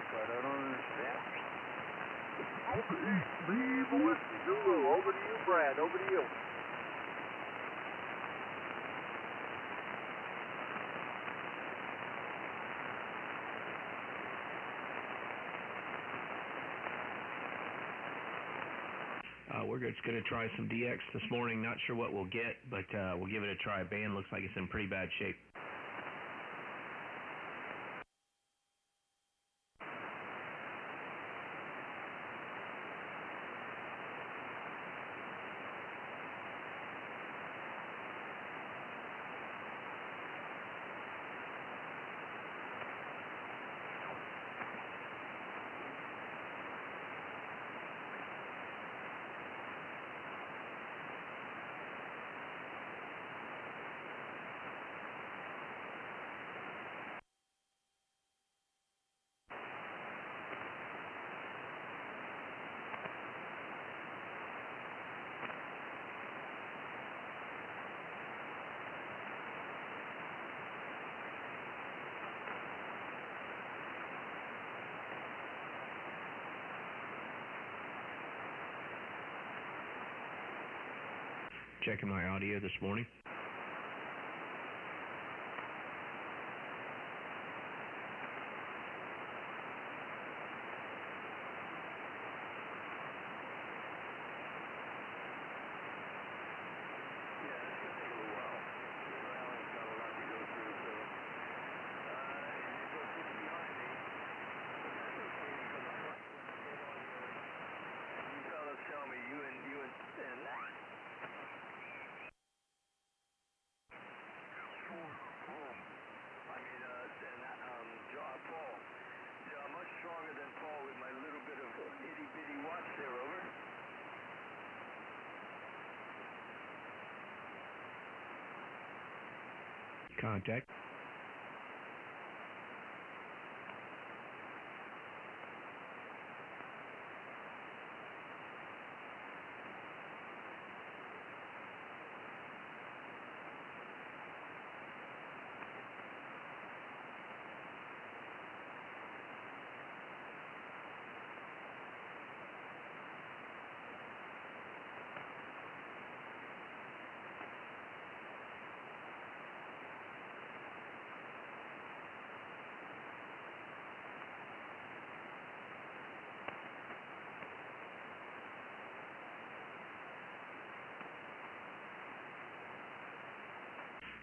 but I don't understand. Leave whiskey. Zulu, over to you, Brad. Over to you. We're just going to try some DX this morning. Not sure what we'll get, but we'll give it a try. Band looks like it's in pretty bad shape. Checking my audio this morning. Contact.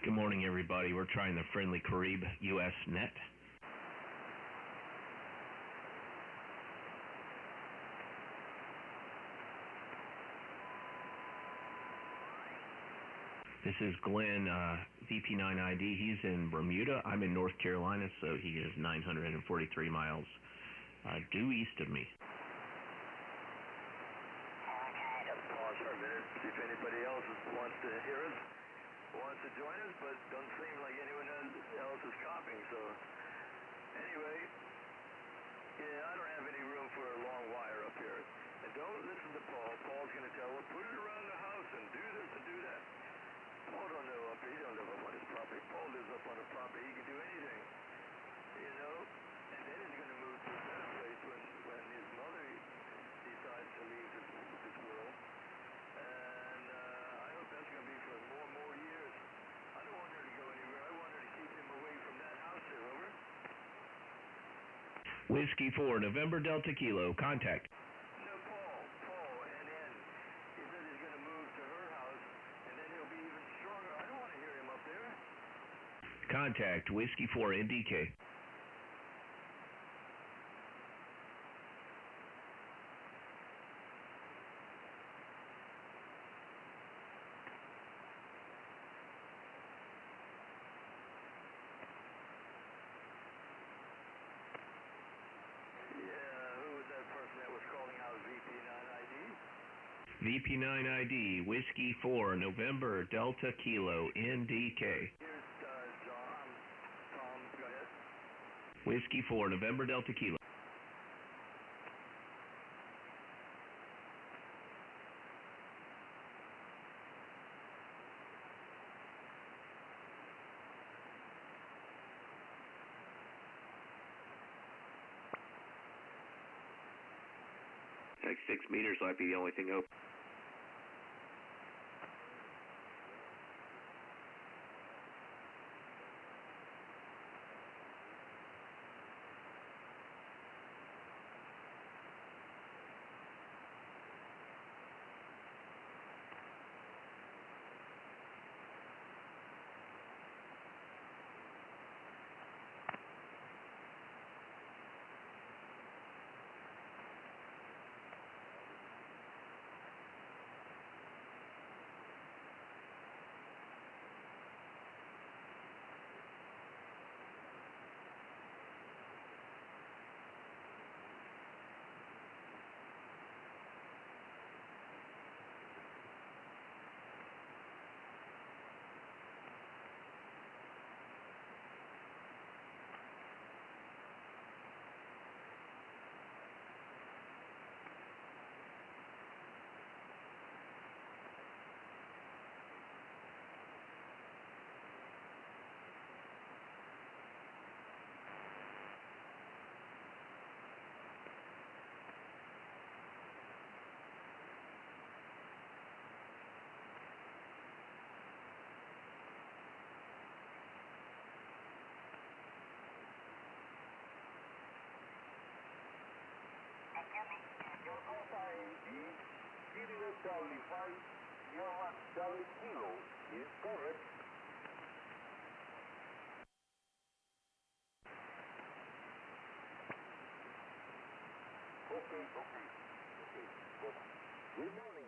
Good morning, everybody. We're trying the friendly Carib US net. This is Glenn, VP9ID. He's in Bermuda. I'm in North Carolina, so he is 943 miles due east of me. Pause for a minute, see if anybody else wants to hear us. Wants to join us, but doesn't seem like anyone else is copying, so anyway, yeah, I don't have any room for a long wire up here. And don't listen to Paul. Paul's going to tell us, put it around the house and do this and do that. Paul don't live up here. He don't live up on his property. Paul lives up on a property. He can do anything, you know, and then he's going to move to a better place when his mother decides to leave this world. And I hope that's going to be for more years. I don't want her to go anywhere. I want her to keep him away from that house there, over. Whiskey 4, November Delta Kilo, contact. No, Paul, and then he said he's going to move to her house, and then he'll be even stronger. I don't want to hear him up there. Contact, Whiskey 4, NDK. VP9ID, Whiskey 4, November, Delta Kilo, NDK. Here's Tom, go ahead. Whiskey 4, November, Delta Kilo. Like 6 meters might be the only thing open. Charlie 5, Charlie Kilo is correct. Okay. Good morning.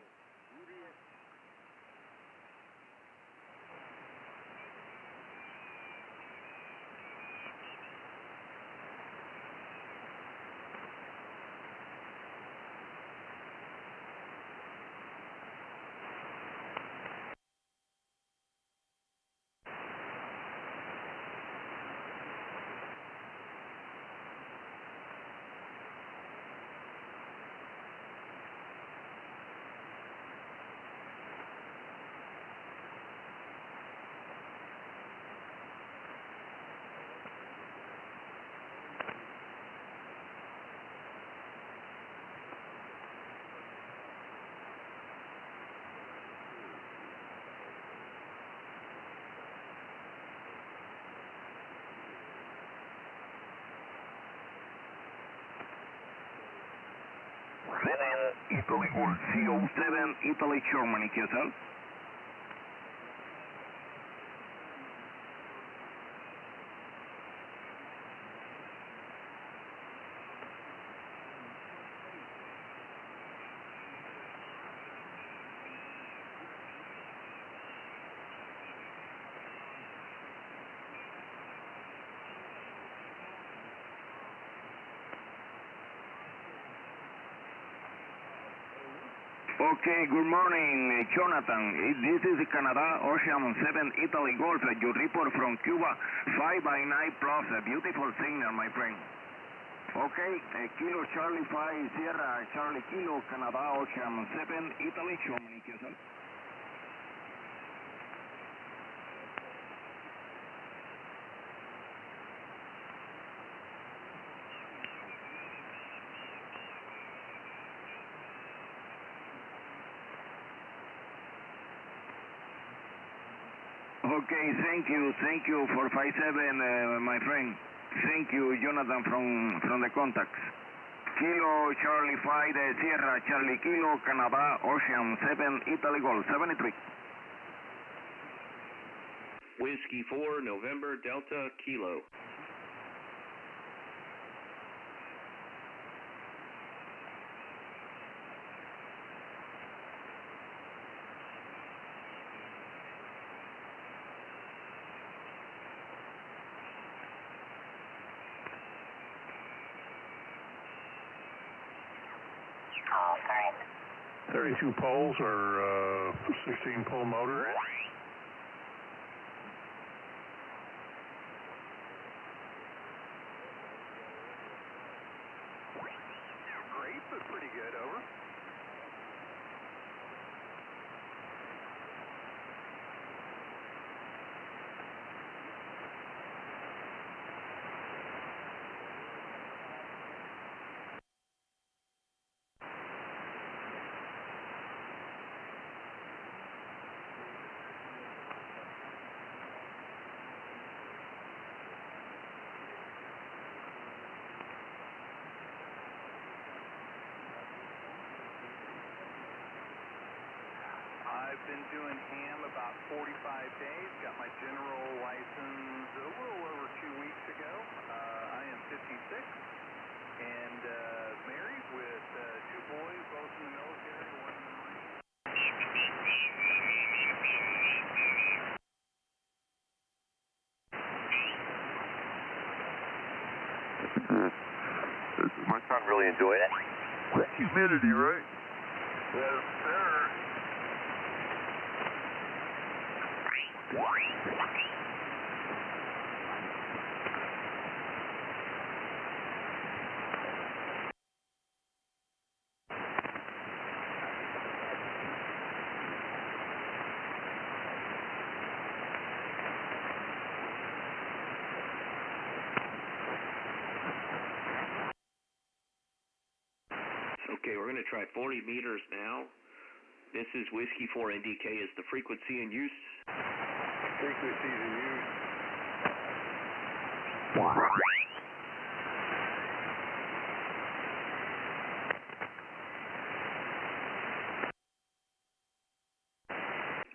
Italy Golf CO7, Italy, Germany, QSO. Okay, good morning, Jonathan. This is Canada, Ocean 7, Italy Golf. Your report from Cuba, 5 by 9 plus, a beautiful signal, my friend. Okay, Kilo Charlie 5, Sierra Charlie Kilo, Canada, Ocean 7, Italy, Germany, QSO. Okay, thank you for 57, my friend. Thank you, Jonathan, from the contacts. Kilo Charlie 5, Sierra Charlie Kilo, Canada, Ocean 7, Italy Golf, 73. Whiskey 4, November, Delta, Kilo. All right. 32 poles or 16 pole motor. Great, but pretty good, over. I've been doing ham about 45 days. Got my general license a little over 2 weeks ago. I am 56 and married with 2 boys, both in the military, one in the Marine. Is my son really enjoying it? Humidity, right? Yes, sir. Okay, we're going to try 40 meters now. This is Whiskey 4 NDK. Is the frequency in use? Frequencies in use.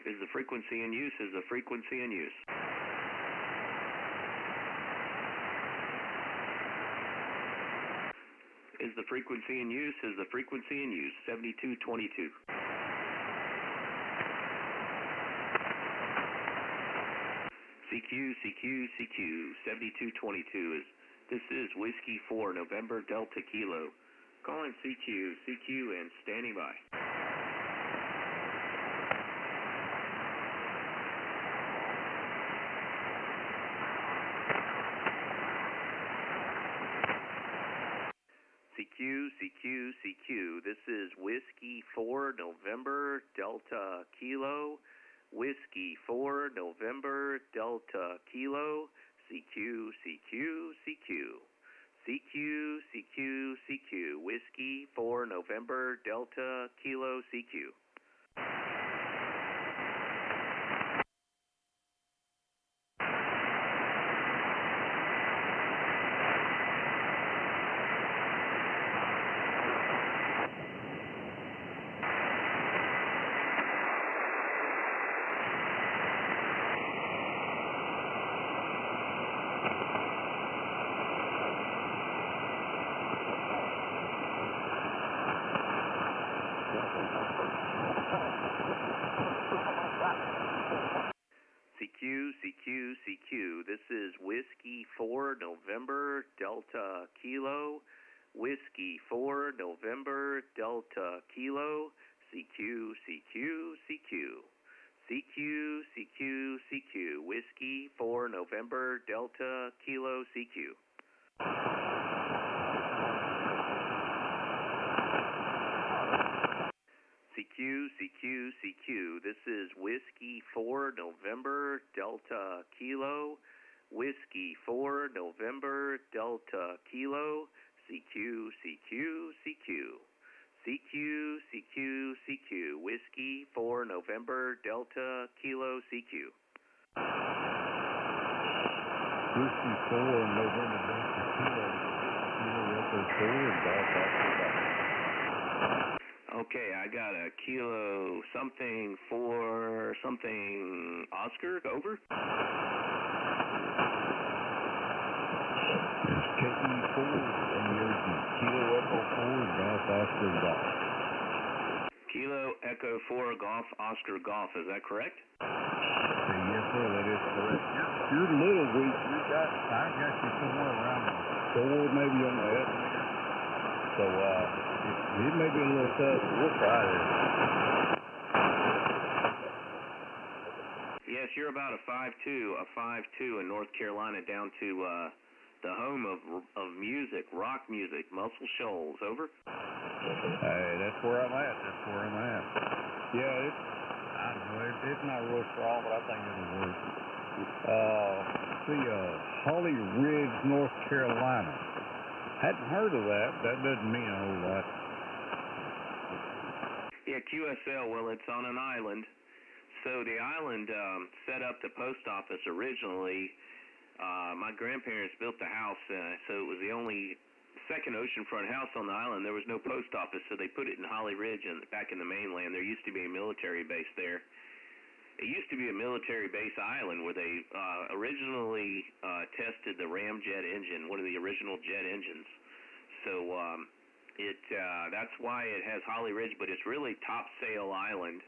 Is the frequency in use? Is the frequency in use? Is the frequency in use? Is the frequency in use? 7222. CQ, CQ, CQ, 7222 this is Whiskey 4, November Delta Kilo. Calling CQ, CQ, and standing by. CQ, CQ, CQ. This is Whiskey 4, November Delta Kilo. Whiskey 4, November Delta Kilo. CQ, CQ, CQ. CQ, CQ, CQ. Whiskey 4, November Delta Kilo, CQ. CQ, CQ, CQ. This is Whiskey 4, November Delta Kilo. Whiskey 4, November Delta Kilo. CQ, CQ, CQ. CQ, CQ, CQ. Whiskey 4, November Delta Kilo, CQ. CQ, CQ, CQ. This is Whiskey 4, November Delta Kilo. Whiskey 4, November Delta Kilo. CQ, CQ, CQ. CQ, CQ, CQ. Whiskey 4, November Delta Kilo, CQ. Whiskey 4, November Delta Kilo. Kilo Echo 4 and Golf Oscar. Okay, I got a kilo something for something Oscar, over. It's KE4 and yours is Kilo Echo 4 and Golf Oscar Golf. Kilo Echo 4 Golf Oscar Golf, is that correct? Yes, sir, that is correct. You're a little weak. I got you somewhere around 4 maybe on the estimator. So, it may be a little tough, but we'll try this. Yes, you're about a 5'2" in North Carolina, down to the home of music, rock music, Muscle Shoals, over. Hey, that's where I'm at. Yeah, I don't know, it's not real strong, but I think it'll work. Holly Ridge, North Carolina. Hadn't heard of that. That doesn't mean a whole lot. Yeah, QSL, well, it's on an island. So the island set up the post office originally. My grandparents built the house, so it was the only second oceanfront house on the island. There was no post office, so they put it in Holly Ridge and back in the mainland. There used to be a military base there. It used to be a military base island where they originally tested the ramjet engine, one of the original jet engines. So that's why it has Holly Ridge, but it's really Topsail Island,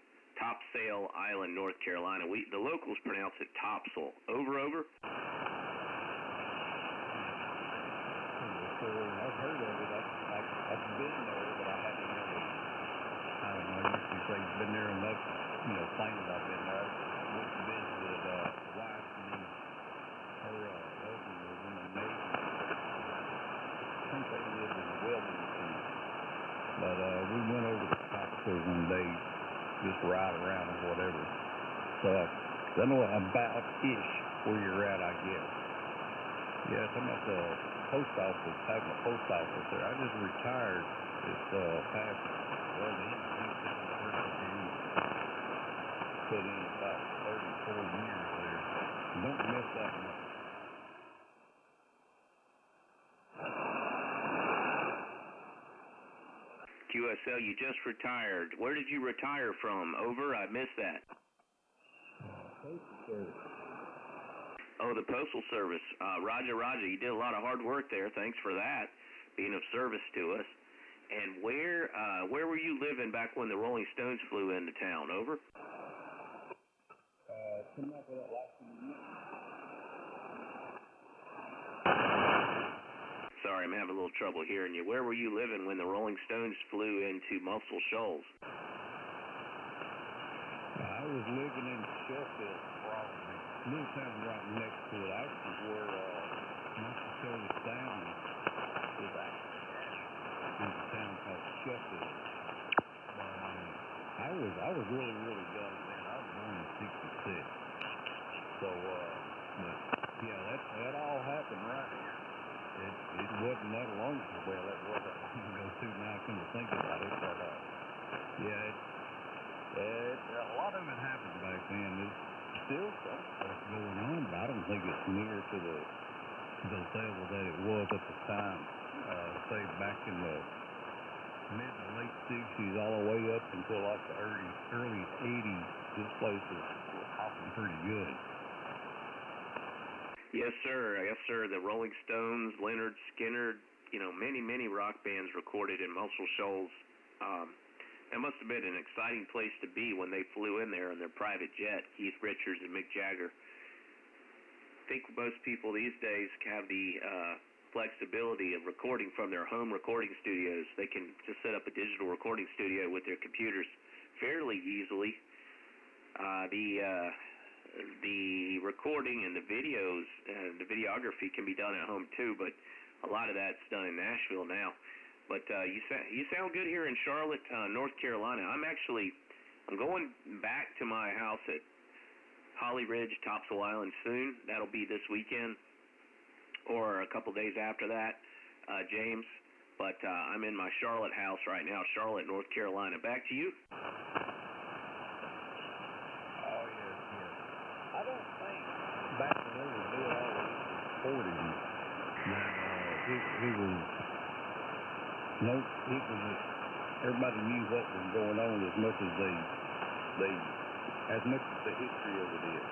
North Carolina. The locals pronounce it Topsail. Over. I've heard of it. I've been there, but I haven't really, I don't know, I usually say I've been there enough, claiming I've been there. I went to visit with wife and then her husband was in the Navy. I think they lived in the wilderness. But we went over to Topsail one day, just ride around or whatever. So I know about-ish where you're at, I guess. Yeah, talking about the post office, having a post office there. I just retired this past, well, the end of 2013. Put in about 34 years there. Don't miss that much. QSL, you just retired. Where did you retire from? Over? I missed that. Postal Service. Oh, the Postal Service. Roger. You did a lot of hard work there. Thanks for that, being of service to us. And where were you living back when the Rolling Stones flew into town? Over? Coming up with that last one. Sorry, I'm having a little trouble hearing you. Where were you living when the Rolling Stones flew into Muscle Shoals? I was living in Sheffield, probably. Little town right next to it. Actually, where Muscle Shoals Sound is actually at. There's a town called Sheffield. I was really young then. I was born in '66. So, but yeah, that all happened right here. It wasn't that long ago. Well, that wasn't long ago too. Now I come to think about it, but yeah, a lot of it happened back then. There's still some stuff going on, but I don't think it's near to the level that it was at the time. Say back in the mid to late '60s, all the way up until like the early '80s. This place was hopping pretty good. Yes, sir. The Rolling Stones, Leonard Skinner, many rock bands recorded in Muscle Shoals. That must have been an exciting place to be when they flew in there in their private jet, Keith Richards and Mick Jagger. I think most people these days have the flexibility of recording from their home recording studios. They can just set up a digital recording studio with their computers fairly easily. The recording and the videos and the videography can be done at home too, but a lot of that's done in Nashville now. But you sound good here in Charlotte, North Carolina. I'm going back to my house at Holly Ridge, Topsail Island soon. That'll be this weekend or a couple days after that, James. But I'm in my Charlotte house right now, Charlotte, North Carolina. Back to you. I don't think back when they were doing all this recording that everybody knew what was going on as much as the history of it is.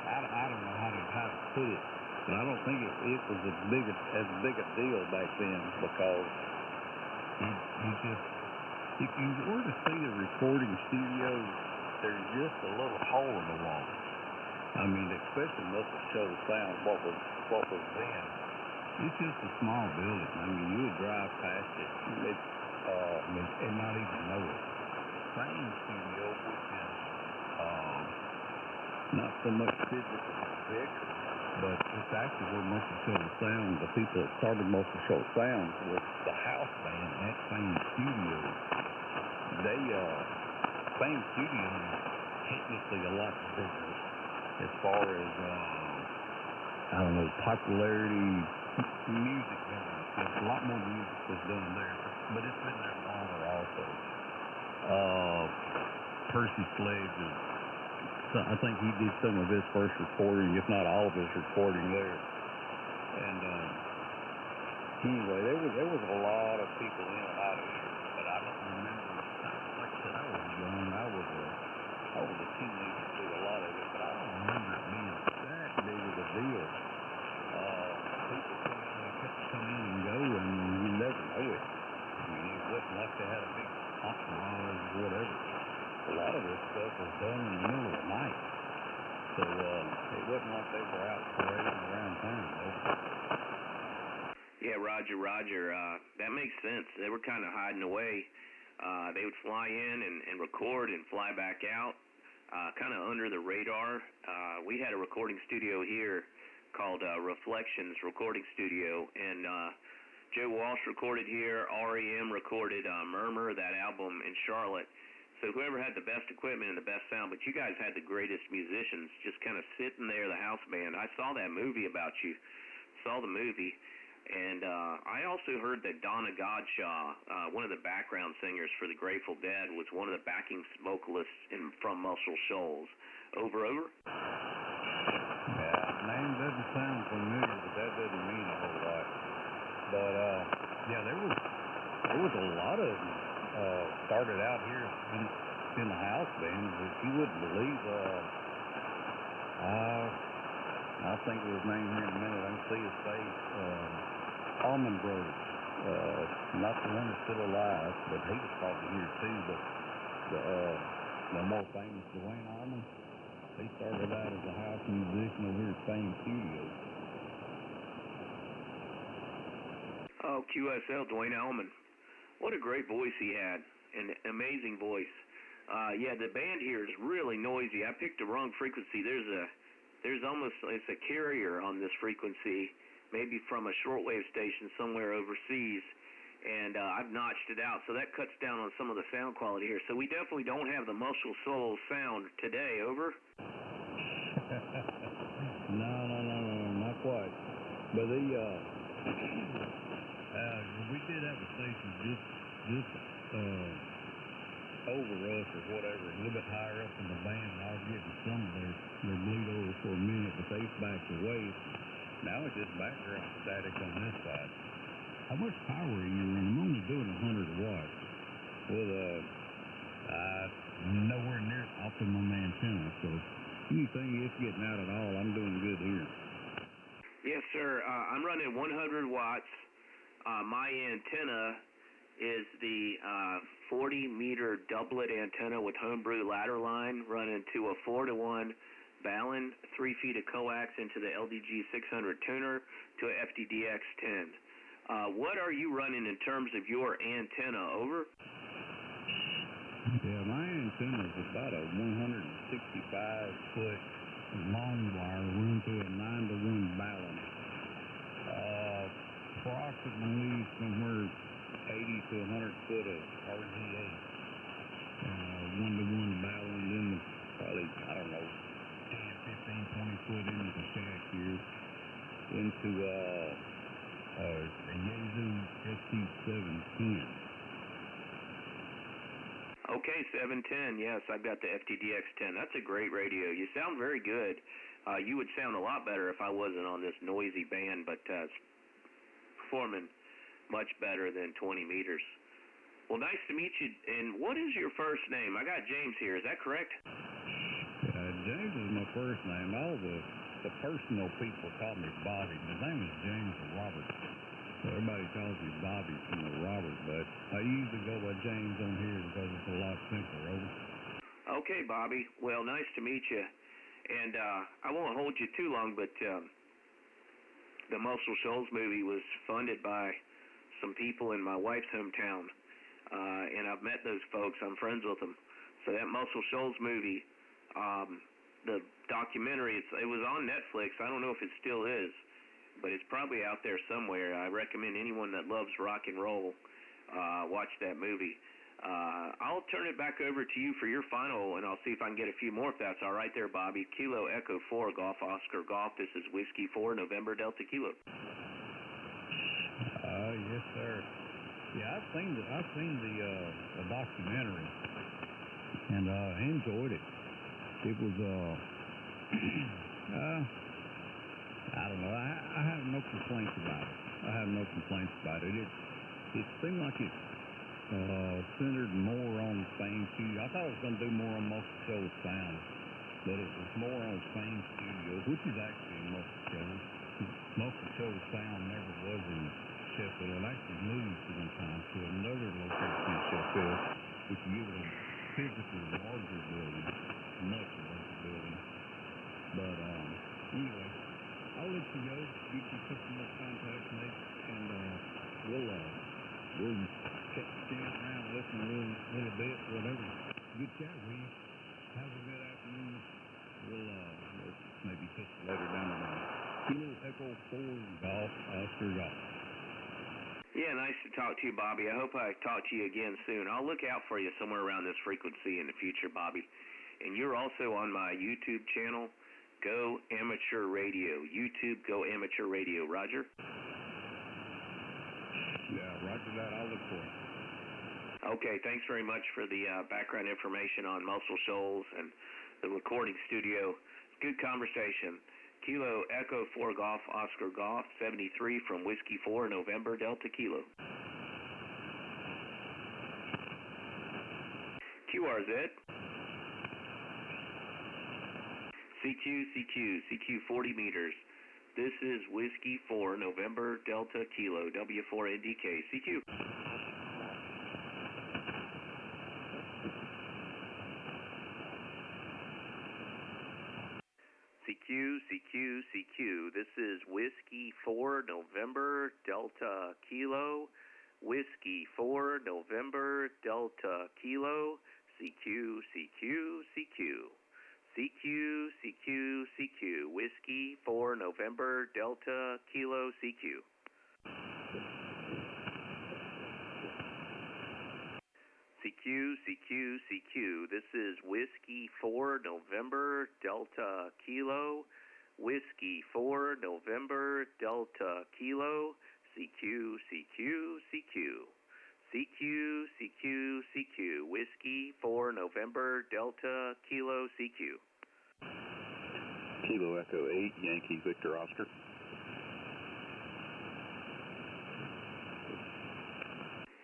I don't know how to put it, but I don't think it was as big a deal back then because if you were to see a recording studio, there's just a little hole in the wall. I mean, especially Muscle Shoals Sound, what was then. It's just a small building. I mean, you would drive past it and not even know it. Same studio, which is not so much physically bigger, but it's actually where Muscle Shoals Sound, the people that started Muscle Shoals Sound was the house band at same studio. They, same studio is technically a lot bigger as far as, popularity, music business. There's a lot more music was done there, but it's been there longer also. Percy Sledge I think he did some of his first recording, if not all of his recording there. And anyway, there was a lot of people in and out of here, but I don't remember. Like I said, I was young. I was a teenager through a lot of it, but I don't remember it being that big of a deal. People kept coming in and go, and you never know it. I mean, it wasn't like they had a big entourage or whatever. A lot of this stuff was done in the middle of the night. So it wasn't like they were out parading around town. Yeah, Roger. That makes sense. They were kind of hiding away. They would fly in and record and fly back out, kind of under the radar. We had a recording studio here called Reflections Recording Studio, and Joe Walsh recorded here. REM recorded Murmur, that album, in Charlotte. So whoever had the best equipment and the best sound, but you guys had the greatest musicians just kind of sitting there, the house band. I saw that movie about you, saw the movie, and I also heard that Donna Godshaw, one of the background singers for the Grateful Dead, was one of the backing vocalists from Muscle Shoals. Over? Yeah, name doesn't sound familiar, but that doesn't mean a whole lot. But yeah, there was a lot of them started out here in the house bands. If you wouldn't believe, I'll think of his name here in a minute. I can see his face. Allman Brothers. Not the one that's still alive, but he was probably here too. But the more famous Dwayne Allman, he started out as a house musician over here at Fame Studios. Oh, QSL, Dwayne Allman. What a great voice he had, an amazing voice. Yeah, the band here is really noisy. I picked the wrong frequency. There's almost, it's a carrier on this frequency, maybe from a shortwave station somewhere overseas, and I've notched it out, so that cuts down on some of the sound quality here. So we definitely don't have the Muscle Shoals sound today. Over? No, not quite. But we did have a station just over us or whatever, a little bit higher up in the band, and I was getting some of their bleed over for a minute, but they backed away. Now it's just background static on this side. How much power are you running? I'm only doing 100 watts with nowhere near optimum antenna, so anything it's getting out at all, I'm doing good here. Yes, sir. I'm running 100 watts. My antenna is the 40-meter doublet antenna with homebrew ladder line running to a 4-to-1 Ballon, 3 feet of coax into the LDG 600 tuner to a FTDX10. What are you running in terms of your antenna? Over? Yeah, my antenna is about a 165-foot long wire run through a 9-to-1 Ballon. Approximately somewhere 80 to 100 foot of RGA. 1-to-1 Ballon, then probably, I don't know, 10, 15, 20 foot into the shaft here, into a Yaesu ST710. Okay, 710. Yes, I've got the FTDX10. That's a great radio. You sound very good. You would sound a lot better if I wasn't on this noisy band, but it's performing much better than 20 meters. Well, nice to meet you. And what is your first name? I got James here. Is that correct? James is my first name. All the personal people call me Bobby. My name is James Robert. So everybody calls me Bobby from the Robert, but I usually go by James on here because it's a lot simpler. Over. Okay, Bobby. Well, nice to meet you. And I won't hold you too long, but the Muscle Shoals movie was funded by some people in my wife's hometown, and I've met those folks. I'm friends with them. So that Muscle Shoals movie, the documentary, it was on Netflix. I don't know if it still is, but it's probably out there somewhere. I recommend anyone that loves rock and roll watch that movie. I'll turn it back over to you for your final, and I'll see if I can get a few more if that's all right there, Bobby. Kilo Echo 4, Golf Oscar Golf. This is Whiskey 4, November Delta Kilo. Yes, sir. Yeah, I've seen the documentary, and enjoyed it. It was I don't know. I have no complaints about it. It seemed like it centered more on Fame Studios. I thought it was going to do more on Muscle Shoals Sound, but it was more on Fame Studios, which is actually in Muscle Shoals. Muscle Shoals Sound never was in Sheffield. It actually moved one time to another location in Sheffield, which gave it a physically larger building, much larger building. But anyway, I'll let you go. Get you a couple more contacts, mate, and we'll check around, listen a little bit, whatever. Good chat with you. Have a good afternoon. We'll maybe touch later down the line. Kilo Echo 4 Golf, Oscar Golf. Yeah, nice to talk to you, Bobby. I hope I talk to you again soon. I'll look out for you somewhere around this frequency in the future, Bobby. And you're also on my YouTube channel, Go Amateur Radio. YouTube, Go Amateur Radio. Roger? Yeah, roger that. I'll look for it. Okay, thanks very much for the background information on Muscle Shoals and the recording studio. Good conversation. Kilo Echo 4 Golf, Oscar Golf, 73 from Whiskey 4, November, Delta Kilo. QRZ. CQ 40 meters. This is Whiskey 4, November, Delta Kilo, W4 NDK. CQ. CQ. This is Whiskey 4, November, Delta Kilo. Whiskey 4, November, Delta Kilo. CQ. Whiskey 4, November, Delta Kilo, CQ. CQ. This is Whiskey 4, November, Delta Kilo. Whiskey 4, November, Delta Kilo. CQ. Whiskey 4, November, Delta Kilo, CQ. Kilo Echo 8, Yankee Victor Oscar.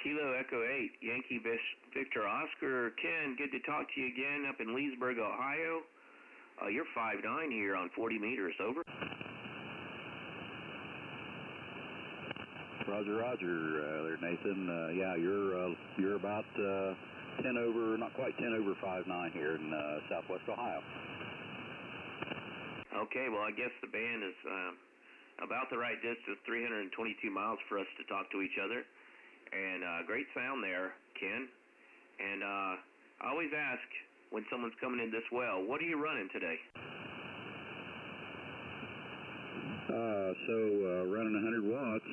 Kilo Echo 8, Yankee Victor Oscar. Ken, good to talk to you again up in Leesburg, Ohio. You're 5'9" here on 40 meters, over. Roger there, Nathan. Yeah, you're about 10 over, not quite 10 over 5'9" here in Southwest Ohio. Okay, well, I guess the band is about the right distance, 322 miles for us to talk to each other. And great sound there, Ken. And I always ask when someone's coming in this well, what are you running today? Running 100 watts,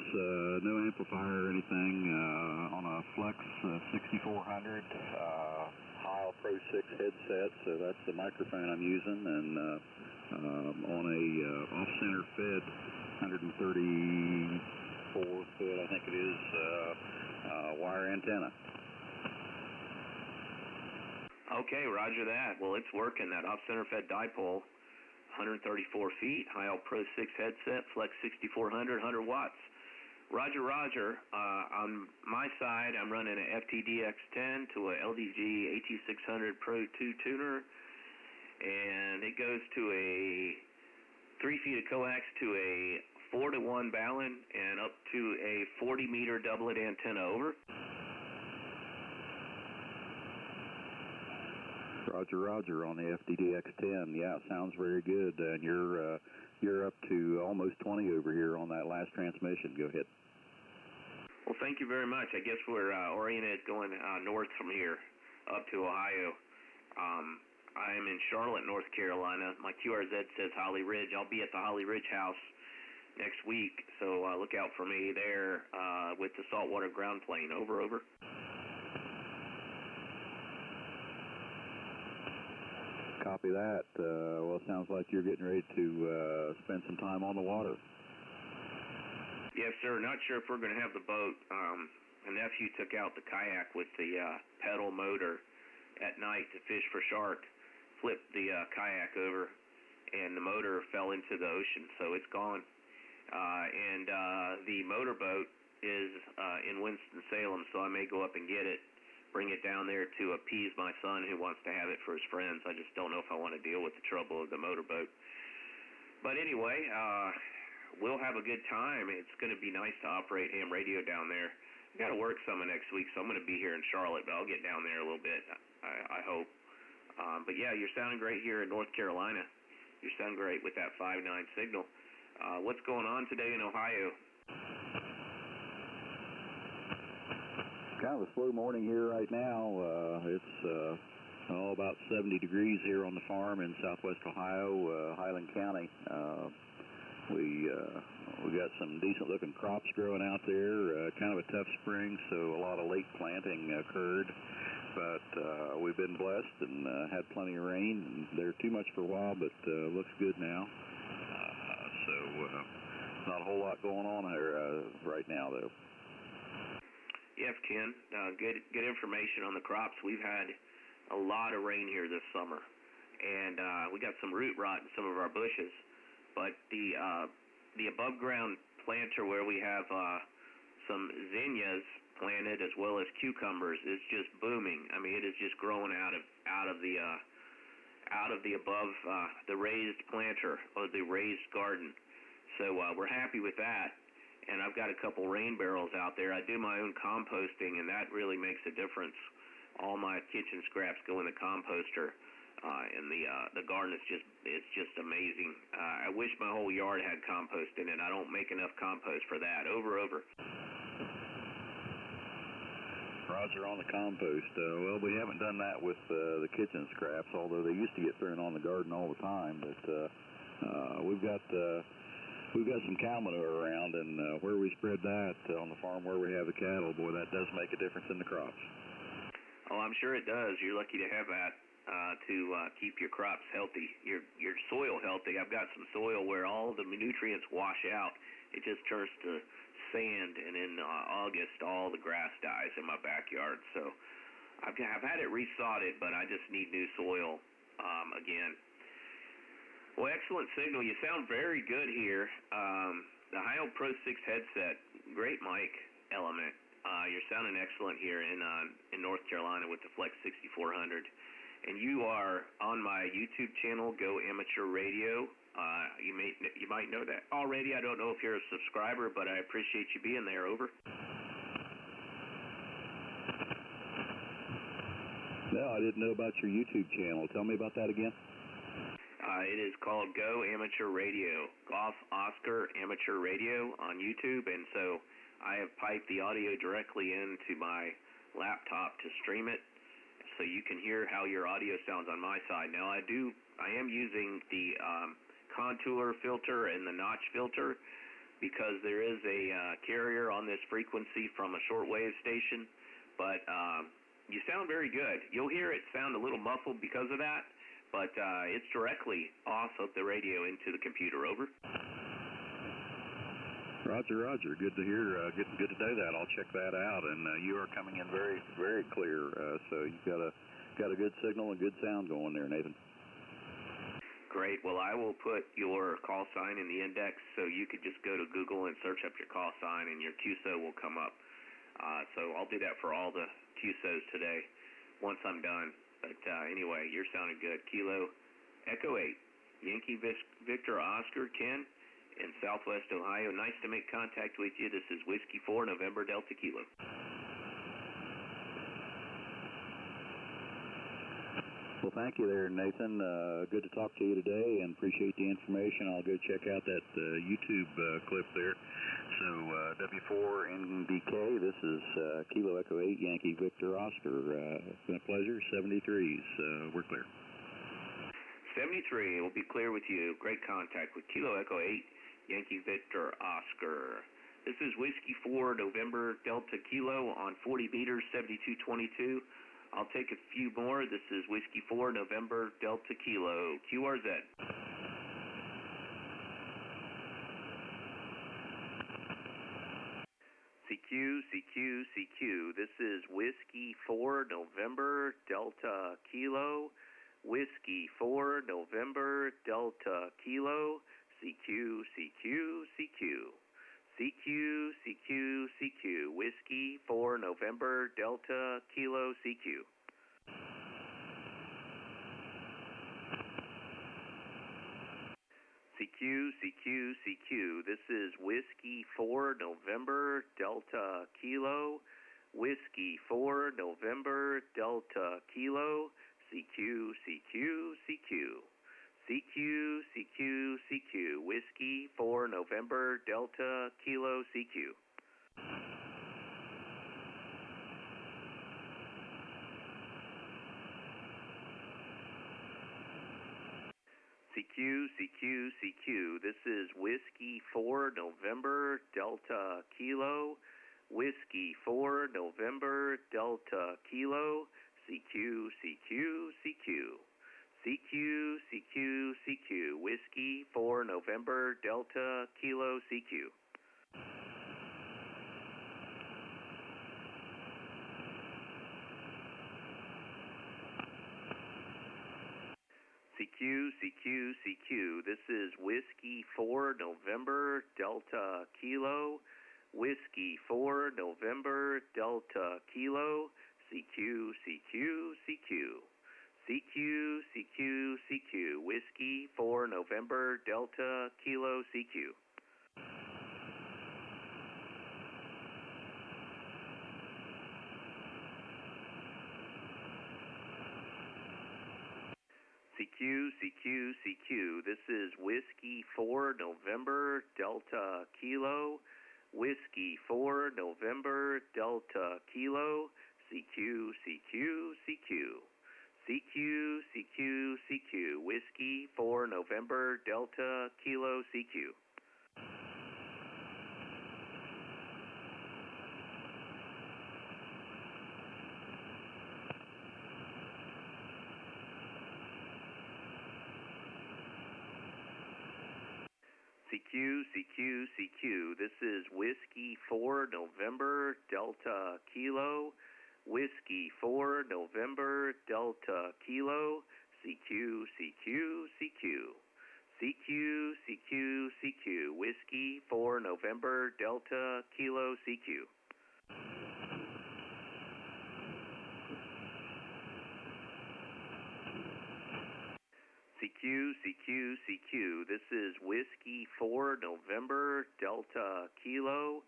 no amplifier or anything, on a Flex 6400 Heil Pro 6 headset, so that's the microphone I'm using, and on a off-center fed 134 foot, I think it is, wire antenna. Okay, roger that. Well, it's working, that off-center fed dipole. 134 feet, Heil Pro 6 headset, Flex 6400, 100 watts. Roger. On my side, I'm running an FTDX10 to a LDG AT600 Pro 2 tuner, and it goes to a 3 feet of coax to a 4-to-1 balun and up to a 40-meter doublet antenna, over. Roger on the FTDX10. Yeah, sounds very good. And you're up to almost 20 over here on that last transmission. Go ahead. Well, thank you very much. I guess we're oriented going north from here up to Ohio. I am in Charlotte, North Carolina. My QRZ says Holly Ridge. I'll be at the Holly Ridge house next week, so look out for me there with the saltwater ground plane. Over. Copy that. Well, it sounds like you're getting ready to spend some time on the water. Yes, sir. Not sure if we're going to have the boat. My nephew took out the kayak with the pedal motor at night to fish for shark. Flipped the kayak over, and the motor fell into the ocean, so it's gone. And the motorboat is in Winston-Salem, so I may go up and get it, bring it down there to appease my son who wants to have it for his friends. I just don't know if I want to deal with the trouble of the motorboat. But anyway, we'll have a good time. It's going to be nice to operate ham radio down there. I got to work some next week, so I'm going to be here in Charlotte, but I'll get down there a little bit, I hope. But yeah, you're sounding great here in North Carolina. You're sounding great with that 5.9 signal. What's going on today in Ohio? Kind of a slow morning here right now. It's about 70 degrees here on the farm in southwest Ohio, Highland County. We got some decent looking crops growing out there. Kind of a tough spring, so a lot of late planting occurred. But we've been blessed and had plenty of rain. And they're too much for a while, but looks good now. So not a whole lot going on here right now, though. Yes, Ken. Good information on the crops. We've had a lot of rain here this summer, and we got some root rot in some of our bushes. But the above ground planter where we have some zinnias planted as well as cucumbers is just booming. I mean, it is just growing out of the above the raised planter or the raised garden. So we're happy with that. And I've got a couple rain barrels out there. I do my own composting, and that really makes a difference. All my kitchen scraps go in the composter, and the garden is just amazing. I wish my whole yard had compost in it. I don't make enough compost for that. Over. Roger on the compost. Well, we haven't done that with the kitchen scraps, although they used to get thrown on the garden all the time. But we've got some cow manure around, and where we spread that on the farm where we have the cattle, boy, that does make a difference in the crops. Oh, I'm sure it does. You're lucky to have that to keep your crops healthy, your soil healthy. I've got some soil where all the nutrients wash out. It just turns to sand, and in August, all the grass dies in my backyard. So I've had it resodded, but I just need new soil again. Well, excellent signal. You sound very good here. The Ohio Pro 6 headset, great mic element. You're sounding excellent here in North Carolina with the Flex 6400. And you are on my YouTube channel, Go Amateur Radio. You might know that already. I don't know if you're a subscriber, but I appreciate you being there. Over. No, I didn't know about your YouTube channel. Tell me about that again. It is called Go Amateur Radio, Golf Oscar Amateur Radio on YouTube, and so I have piped the audio directly into my laptop to stream it, so you can hear how your audio sounds on my side. Now I am using the contour filter and the notch filter because there is a carrier on this frequency from a shortwave station, but you sound very good. You'll hear it sound a little muffled because of that, but it's directly off of the radio into the computer. Over. Roger. Good to hear. Good to know that. I'll check that out. And you are coming in very, very clear. So you've got a good signal and good sound going there, Nathan. Great. Well, I will put your call sign in the index, so you could just go to Google and search up your call sign, and your QSO will come up. So I'll do that for all the QSOs today once I'm done. But anyway, you're sounding good. Kilo Echo 8, Yankee Victor Oscar, Ken, in Southwest Ohio. Nice to make contact with you. This is Whiskey 4, November Delta Kilo. Well, thank you there, Nathan. Good to talk to you today, and appreciate the information. I'll go check out that YouTube clip there. So, W4NDK, this is Kilo Echo 8, Yankee Victor Oscar. It's been a pleasure. 73s. We're clear. 73, we'll be clear with you. Great contact with Kilo Echo 8, Yankee Victor Oscar. This is Whiskey 4, November Delta Kilo on 40 meters, 7222. I'll take a few more. This is Whiskey 4, November Delta Kilo, QRZ. CQ. This is Whiskey 4, November Delta Kilo, Whiskey 4 November Delta Kilo, CQ, CQ, CQ. CQ, CQ, CQ. Whiskey 4 November Delta Kilo, CQ. CQ, CQ, CQ. This is Whiskey 4 November Delta Kilo. Whiskey 4 November Delta Kilo. CQ, CQ, CQ. CQ, CQ, CQ. Whiskey 4 November Delta Kilo, CQ. CQ, CQ, CQ. This is Whiskey 4 November Delta Kilo. Whiskey 4 November Delta Kilo. CQ, CQ, CQ. CQ, CQ, CQ. Whiskey 4 November Delta Kilo, CQ. CQ, CQ, CQ. This is Whiskey 4 November Delta Kilo. Whiskey 4 November Delta Kilo. CQ, CQ, CQ. CQ, CQ, CQ. Whiskey 4 November Delta Kilo, CQ. CQ, CQ, CQ. This is Whiskey 4 November Delta Kilo. Whiskey 4 November Delta Kilo. CQ, CQ, CQ. CQ, CQ, CQ. Whiskey 4 November Delta Kilo, CQ. CQ, CQ, CQ. This is Whiskey 4 November Delta Kilo. Whiskey 4 November Delta Kilo. CQ, CQ, CQ. CQ, CQ, CQ. Whiskey 4 November Delta Kilo, CQ. CQ, CQ, CQ. This is Whiskey 4 November Delta Kilo.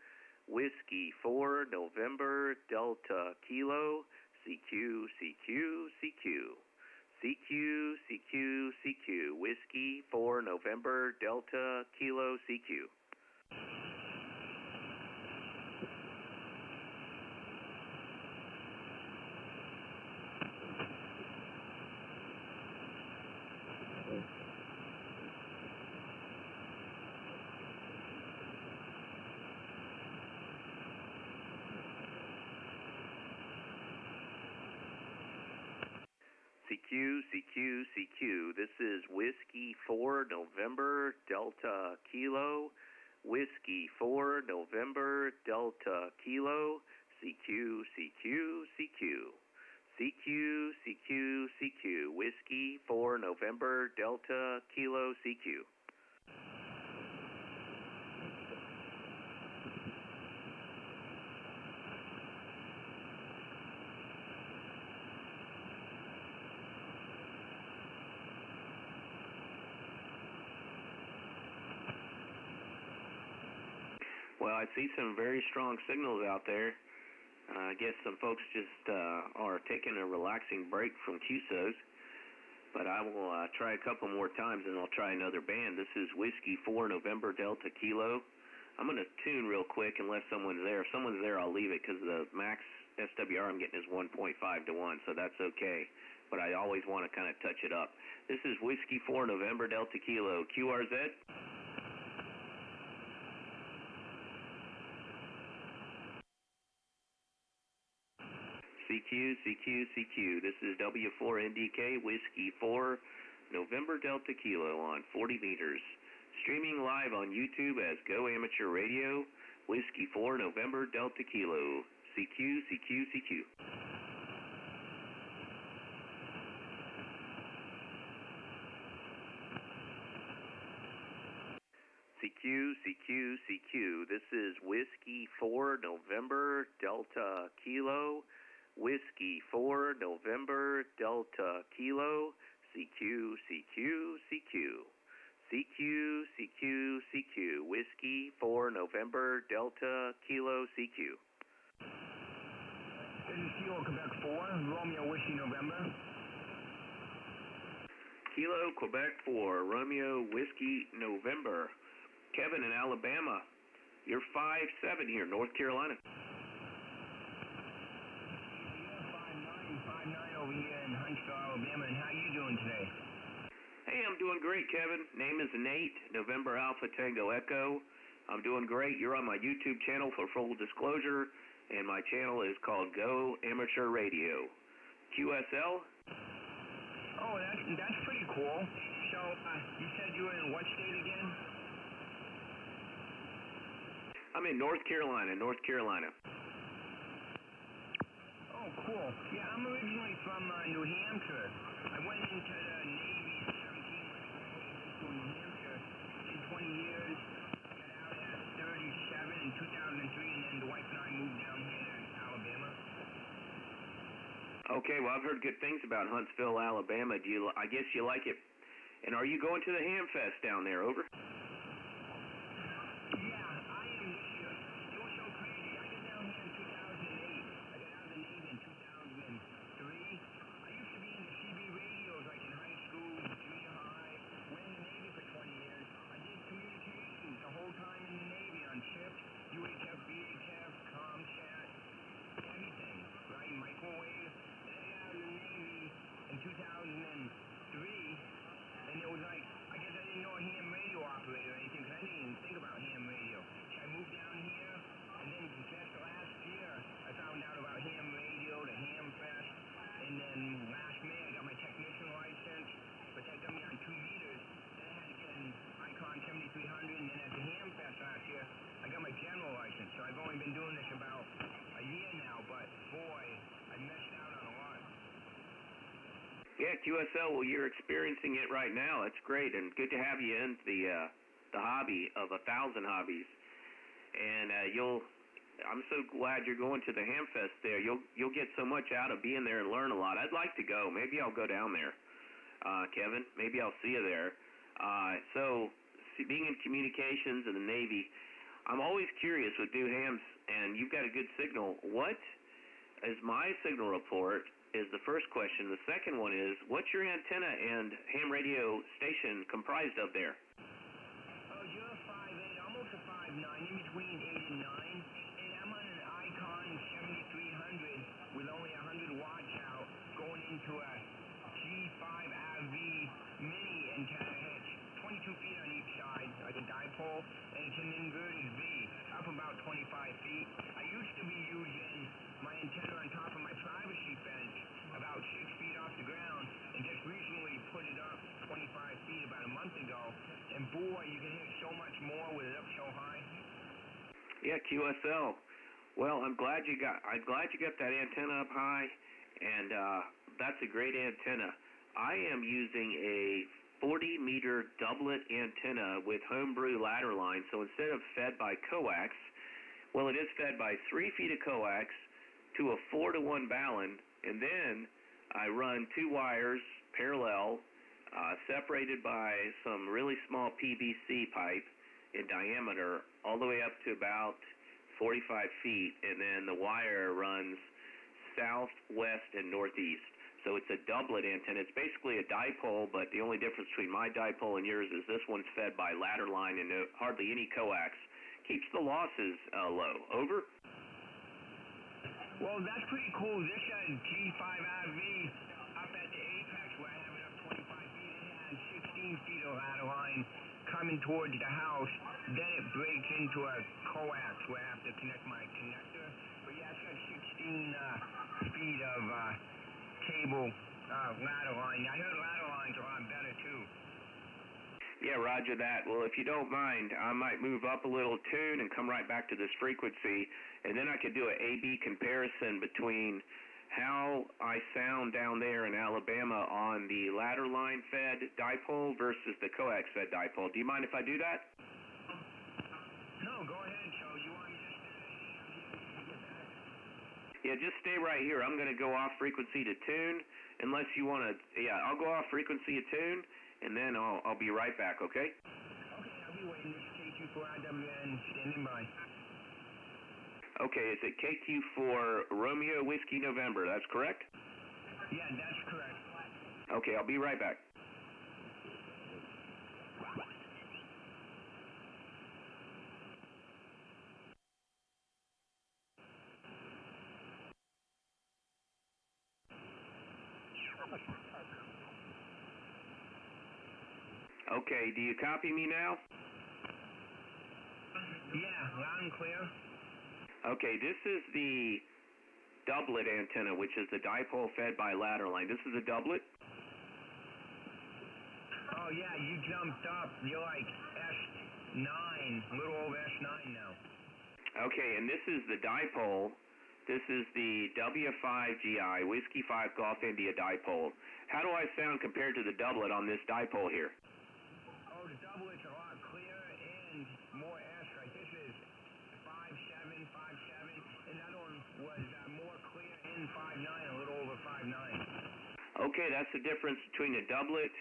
Whiskey 4 November Delta Kilo. CQ, CQ, CQ. CQ, CQ, CQ. Whiskey 4 November Delta Kilo, CQ. CQ, CQ, CQ. This is Whiskey 4 November Delta Kilo. Whiskey 4 November Delta Kilo. CQ, CQ, CQ. CQ, CQ, CQ. Whiskey 4 November Delta Kilo, CQ. Well, I see some very strong signals out there. I guess some folks just are taking a relaxing break from QSOs. But I will try a couple more times, and I'll try another band. This is Whiskey 4 November Delta Kilo. I'm going to tune real quick unless someone's there. If someone's there, I'll leave it because the max SWR I'm getting is 1.5 to 1, so that's okay. But I always want to kind of touch it up. This is Whiskey 4 November Delta Kilo. QRZ? CQ, CQ, CQ. This is W4NDK, Whiskey 4, November Delta Kilo on 40 meters. Streaming live on YouTube as Go Amateur Radio, Whiskey 4, November Delta Kilo. CQ, CQ, CQ. CQ, CQ, CQ. This is Whiskey 4 November Delta Kilo. Whiskey 4 November Delta Kilo. CQ, CQ, CQ. CQ, CQ, CQ. Whiskey 4 November Delta Kilo CQ. This is Kilo Quebec 4, Romeo Whiskey November. Kilo Quebec 4, Romeo Whiskey November. Kevin in Alabama. You're 5-7 here, North Carolina. 5-9 over here in Huntsville, Alabama. And how you doing today? Hey, I'm doing great, Kevin. Name is Nate, November Alpha Tango Echo. I'm doing great. You're on my YouTube channel for full disclosure, and my channel is called Go Amateur Radio. QSL? Oh, that's pretty cool. So, you said you were in what state again? I'm in North Carolina, Oh, cool. Yeah, I'm originally from New Hampshire. I went into the Navy at 17, went to New Hampshire, did 20 years, got out at 37 in 2003, and then the wife and I moved down here to Alabama. Okay, well, I've heard good things about Huntsville, Alabama. I guess you like it. And are you going to the Ham Fest down there, over? Yeah, I am this year. It was so crazy. I got down here in 2008. I got out of the Navy in 2003. I used to be in the CB radios, like in high school, junior high. Went in the Navy for 20 years. I did communications the whole time in the Navy on ships, UHF, VHF, ComChat, everything, right? Microwave. And I got out of the Navy in 2003. And it was like, I guess I didn't know a ham radio operator or anything, because I didn't even think about ham radio. So I moved down here, and then just last year, I found out about ham radio, the Ham Fest, and then last May I got my technician license, but that got me on 2 meters. Then I had to get an Icon 7300, and then at the Ham Fest last year, I got my general license. So I've only been doing this about a year now, but boy, I missed out on a lot. Yeah, QSL, well, you're experiencing it right now. It's great, and good to have you in the hobby of 1,000 hobbies. And I'm so glad you're going to the Ham Fest there. You'll get so much out of being there and learn a lot. I'd like to go. Maybe I'll go down there, Kevin. Maybe I'll see you there. So, being in communications in the Navy, I'm always curious with new hams, and you've got a good signal. What is my signal report? Is the first question. The second one is, what's your antenna and ham radio station comprised of there? Oh, you're a 5'8", almost a 5'9", in between 8 and 9, and I'm on an Icon 7300 with only 100 watts out, going into a G5RV mini antenna. It's 22 feet on each side, like a dipole, and it's an inverted V, up about 25 feet. I used to be using my antenna on top of my privacy fence, about 6 feet off the ground, and just recently put it up 25 feet about a month ago. And boy, you can hear so much more with it up so high. Yeah, QSL. Well, I'm glad you got that antenna up high, and that's a great antenna. I am using a 40-meter doublet antenna with homebrew ladder line. So instead of fed by coax, well, it is fed by 3 feet of coax to a 4-to-1 balun, and then I run 2 wires parallel, separated by some really small PVC pipe in diameter, all the way up to about 45 feet, and then the wire runs south, west, and northeast. So it's a doublet antenna. It's basically a dipole, but the only difference between my dipole and yours is this one's fed by ladder line and hardly any coax. Keeps the losses low. Over? Well, that's pretty cool. This G5RV up at the apex where I have it up 25 feet, it has 16 feet of ladder line coming towards the house. Then it breaks into a coax where I have to connect my connector. But yeah, it's got 16 feet of cable ladder line. I heard ladder lines are a lot better too. Yeah, roger that. Well, if you don't mind, I might move up a little tune and come right back to this frequency, and then I could do an A-B comparison between how I sound down there in Alabama on the ladder line fed dipole versus the coax fed dipole. Do you mind if I do that? Yeah, just stay right here. I'm going to go off frequency to tune, unless you want to. Yeah, I'll go off frequency to tune, and then I'll be right back. Okay? Okay, I'll be waiting. This is KQ4IWN standing by. Okay, it's at KQ4 Romeo Whiskey November. That's correct? Yeah, that's correct. Okay, I'll be right back. Okay, do you copy me now? Yeah, loud and clear. Okay, this is the doublet antenna, which is the dipole fed by ladder line. This is a doublet? Oh, yeah, you jumped up. You're like S9, a little over S9 now. Okay, and this is the dipole. This is the W5GI, Whiskey 5 Golf India dipole. How do I sound compared to the doublet on this dipole here? Oh, the doublet's a lot clearer and more S-right. This is 5.7, 5.7, and that one was more clear in 5.9, a little over 5.9. Okay, that's the difference between a doublet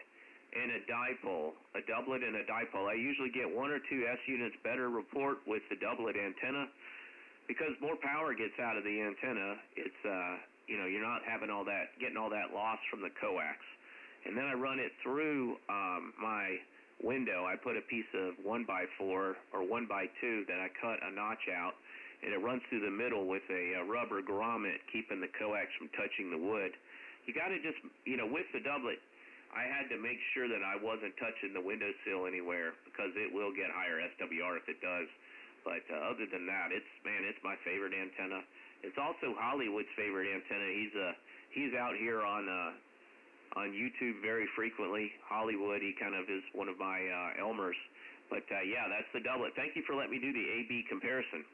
and a dipole. A doublet and a dipole. I usually get 1 or 2 S units better report with the doublet antenna because more power gets out of the antenna. It's you're not having getting all that loss from the coax. And then I run it through my window. I put a piece of 1x4 or 1x2 that I cut a notch out, and it runs through the middle with a rubber grommet, keeping the coax from touching the wood. You got to just, with the doublet, I had to make sure that I wasn't touching the windowsill anywhere because it will get higher SWR if it does. But other than that, it's my favorite antenna. It's also Hollywood's favorite antenna. He's out here on YouTube very frequently. Hollywood, he kind of is one of my Elmers. But yeah, that's the doublet. Thank you for letting me do the A/B comparison.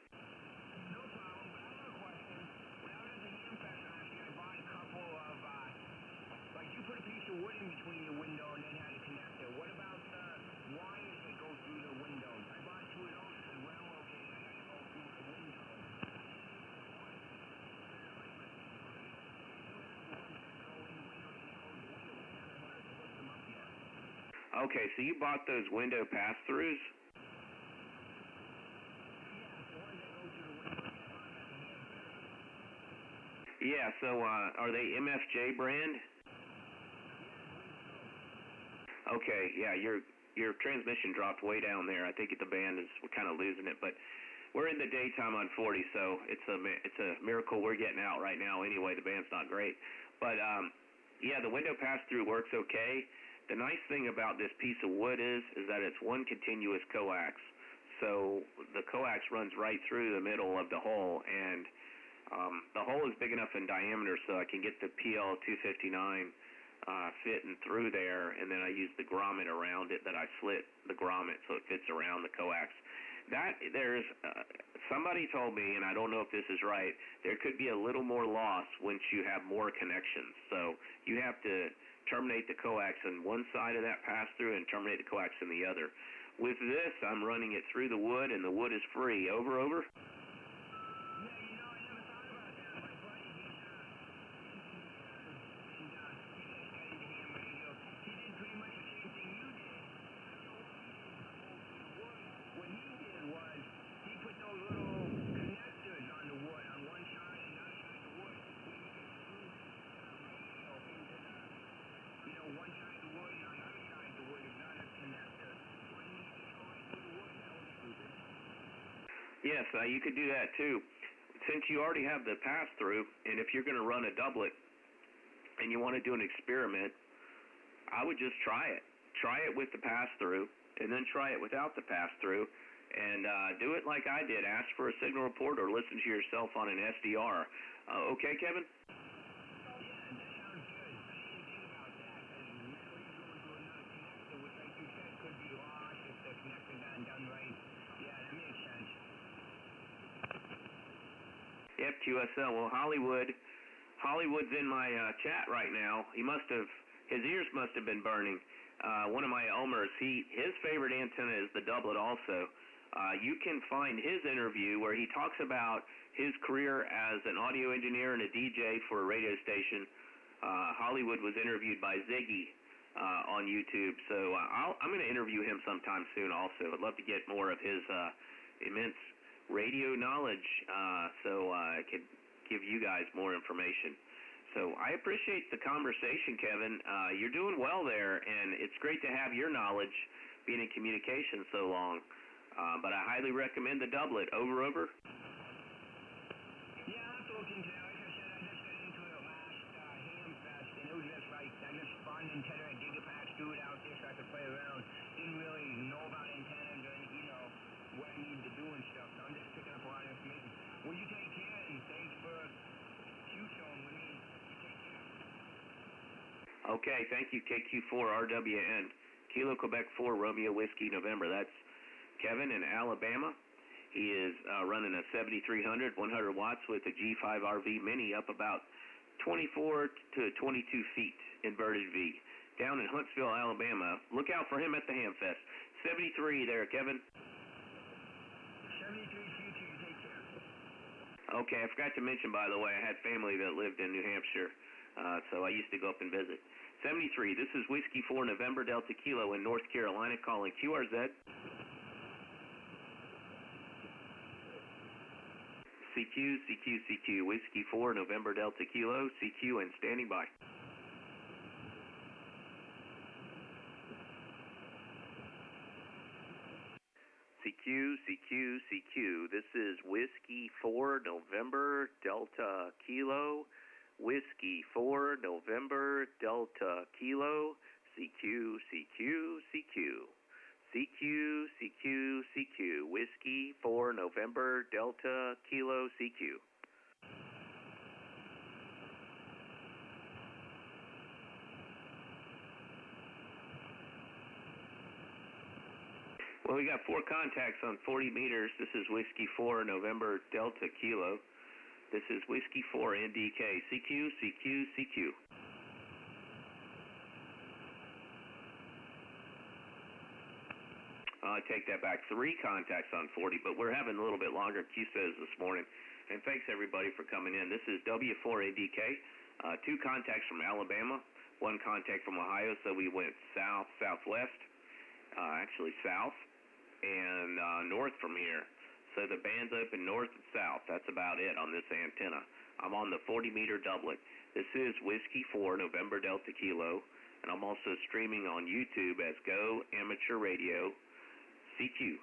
No problem, but I have a question. When I was in Ampex last year, I bought a couple of, like you put a piece of wood in between your window and then had a connector. What about the wires that go through the windows? I bought 2 of those because where I'm located, I got to go through the window. Okay, so you bought those window pass-throughs? Yeah, so are they MFJ brand? Okay, yeah, your transmission dropped way down there. I think the band we're kind of losing it, but we're in the daytime on 40, so it's a miracle we're getting out right now. Anyway, the band's not great, but yeah, the window pass-through works okay. The nice thing about this piece of wood is that it's one continuous coax. So the coax runs right through the middle of the hole, and the hole is big enough in diameter so I can get the PL259 fitting through there, and then I use the grommet around it that I slit the grommet so it fits around the coax. Somebody told me, and I don't know if this is right, there could be a little more loss once you have more connections. So you have to terminate the coax on one side of that pass-through and terminate the coax on the other. With this, I'm running it through the wood, and the wood is free. Over, over? Yeah, I never thought about that. My buddy, he did pretty much the same thing you did. What he did was he put those little connectors on the wood on one side and the other side of the wood. One side of the wood and on the other side of the wood is not a connector. When he just go right through the wood, that was stupid. Yes, you could do that too. Since you already have the pass-through, and if you're going to run a doublet and you want to do an experiment, I would just try it. Try it with the pass-through, and then try it without the pass-through, and do it like I did. Ask for a signal report or listen to yourself on an SDR. Okay, Kevin? Yep, QSL. Well, Hollywood's in my chat right now. His ears must have been burning. One of my Elmers, his favorite antenna is the doublet also. you can find his interview where he talks about his career as an audio engineer and a DJ for a radio station. Hollywood was interviewed by Ziggy on YouTube, so I'm going to interview him sometime soon also. I'd love to get more of his immense radio knowledge so I could give you guys more information. So I appreciate the conversation, Kevin. You're doing well there, and it's great to have your knowledge being in communication so long. But I highly recommend the Doublet. Over. Yeah, I'll have to look into that. Like I said, I just got into it last Ham Fest, and it was just like, I just bought an antenna, a gigapatch, threw it out there so I could play around. Didn't really know about antennas or, what I needed to do and stuff, so I'm just picking up a lot of information. Well, you take care, and thanks for QSOing with me. You take care. Okay, thank you, KQ4RWN. Kilo Quebec 4 Romeo Whiskey November. That's Kevin in Alabama. He is running a 7300, 100 watts with a G5 RV Mini up about 24 to 22 feet inverted V. Down in Huntsville, Alabama. Look out for him at the Hamfest. 73 there, Kevin. 73 future, you take care. Okay, I forgot to mention, by the way, I had family that lived in New Hampshire, so I used to go up and visit. 73, this is Whiskey 4 November Delta Kilo in North Carolina calling QRZ. CQ, Whiskey 4 November Delta Kilo, CQ and standing by. CQ, this is Whiskey 4 November Delta Kilo, Whiskey 4 November Delta Kilo, CQ, Whiskey 4 November Delta Kilo, CQ. Well, we got 4 contacts on 40 meters. This is Whiskey 4 November Delta Kilo. This is Whiskey 4 NDK. CQ. I take that back. 3 contacts on 40, but we're having a little bit longer QSOs this morning. And thanks, everybody, for coming in. This is W4ADK. 2 contacts from Alabama, 1 contact from Ohio, so we went south, southwest, actually south, and north from here. So the band's open north and south. That's about it on this antenna. I'm on the 40-meter doublet. This is Whiskey 4 November Delta Kilo, and I'm also streaming on YouTube as Go Amateur Radio, CQ.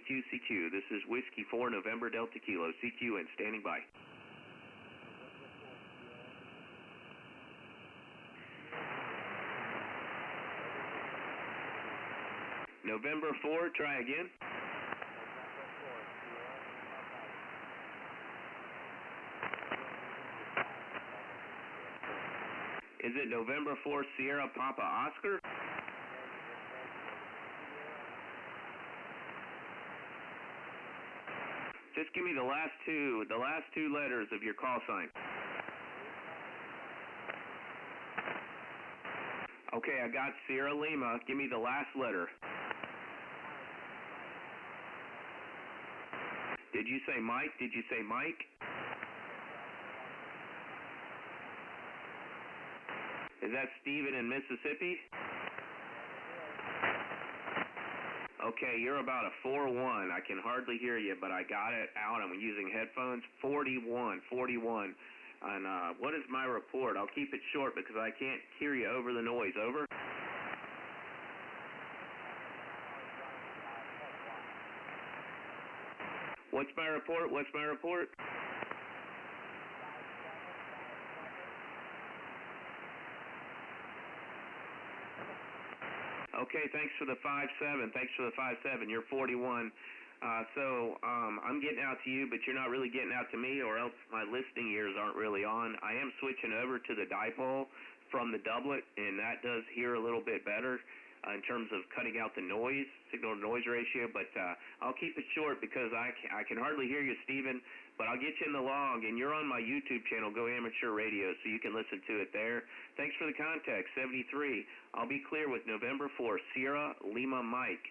CQ. This is Whiskey 4 November Delta Kilo, CQ and standing by. November 4, try again. Is it November 4 Sierra Papa Oscar? Just give me the last two letters of your call sign. Okay, I got Sierra Lima. Give me the last letter. Did you say Mike? Is that Steven in Mississippi? Okay, you're about a 4-1. I can hardly hear you, but I got it out. I'm using headphones. 41. And what is my report? I'll keep it short because I can't hear you over the noise. Over. What's my report? Okay, thanks for the 5-7. You're 41. So I'm getting out to you, but you're not really getting out to me, or else my listening ears aren't really on. I am switching over to the dipole from the doublet, and that does hear a little bit better. in terms of cutting out the noise, signal-to-noise ratio, but I'll keep it short because I can hardly hear you, Stephen, but I'll get you in the log, and you're on my YouTube channel, Go Amateur Radio, so you can listen to it there. Thanks for the contact, 73. I'll be clear with November 4, Sierra Lima Mike.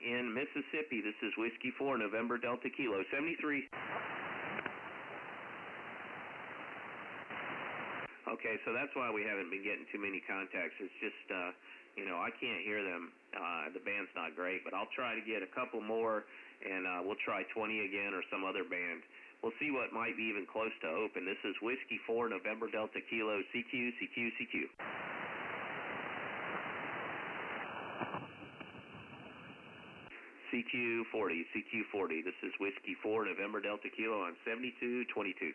In Mississippi, this is Whiskey 4, November Delta Kilo, 73. Okay, so that's why we haven't been getting too many contacts. It's just, I can't hear them. The band's not great, but I'll try to get a couple more, and we'll try 20 again or some other band. We'll see what might be even close to open. This is Whiskey 4, November Delta Kilo, CQ, CQ, CQ. CQ40, CQ40. This is Whiskey 4, November Delta Kilo on 7222.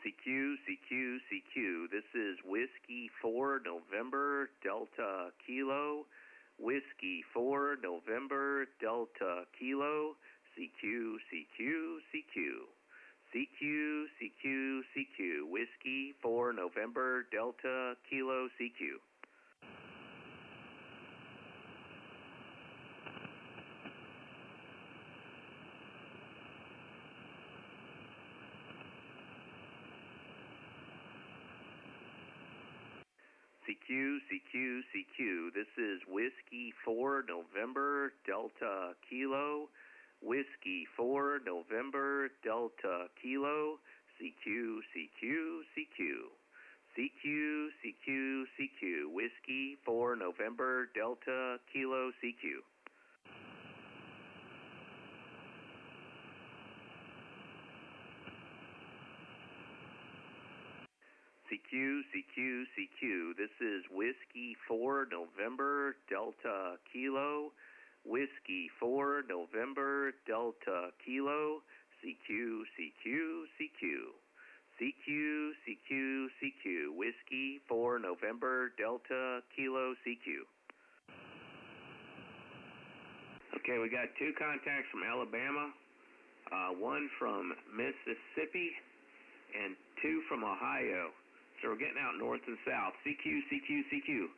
CQ, CQ, CQ. This is Whiskey 4, November Delta Kilo. Whiskey 4, November Delta Kilo. CQ, CQ, CQ. CQ, CQ, CQ. Whiskey 4, November Delta Kilo, CQ. CQ, CQ, CQ. This is Whiskey 4, November Delta Kilo. Whiskey 4, November Delta Kilo. CQ, CQ, CQ. CQ, CQ, CQ. Whiskey 4, November Delta Kilo, CQ. CQ, CQ, CQ. This is Whiskey 4, November Delta Kilo. Whiskey 4, November Delta Kilo. CQ, CQ, CQ. CQ, CQ, CQ. Whiskey 4, November Delta Kilo, CQ. Okay, we got two contacts from Alabama, one from Mississippi, and two from Ohio. So we're getting out north and south. CQ, CQ, CQ.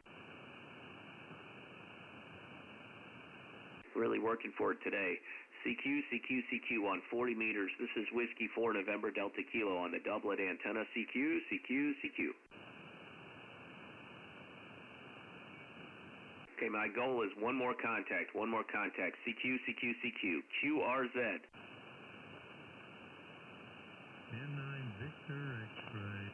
Really working for it today. CQ, CQ, CQ on 40 meters. This is Whiskey 4, November Delta Kilo on the doublet antenna. CQ, CQ, CQ. Okay, my goal is one more contact. CQ, CQ, CQ. QRZ. 10-9 Victor X-ray.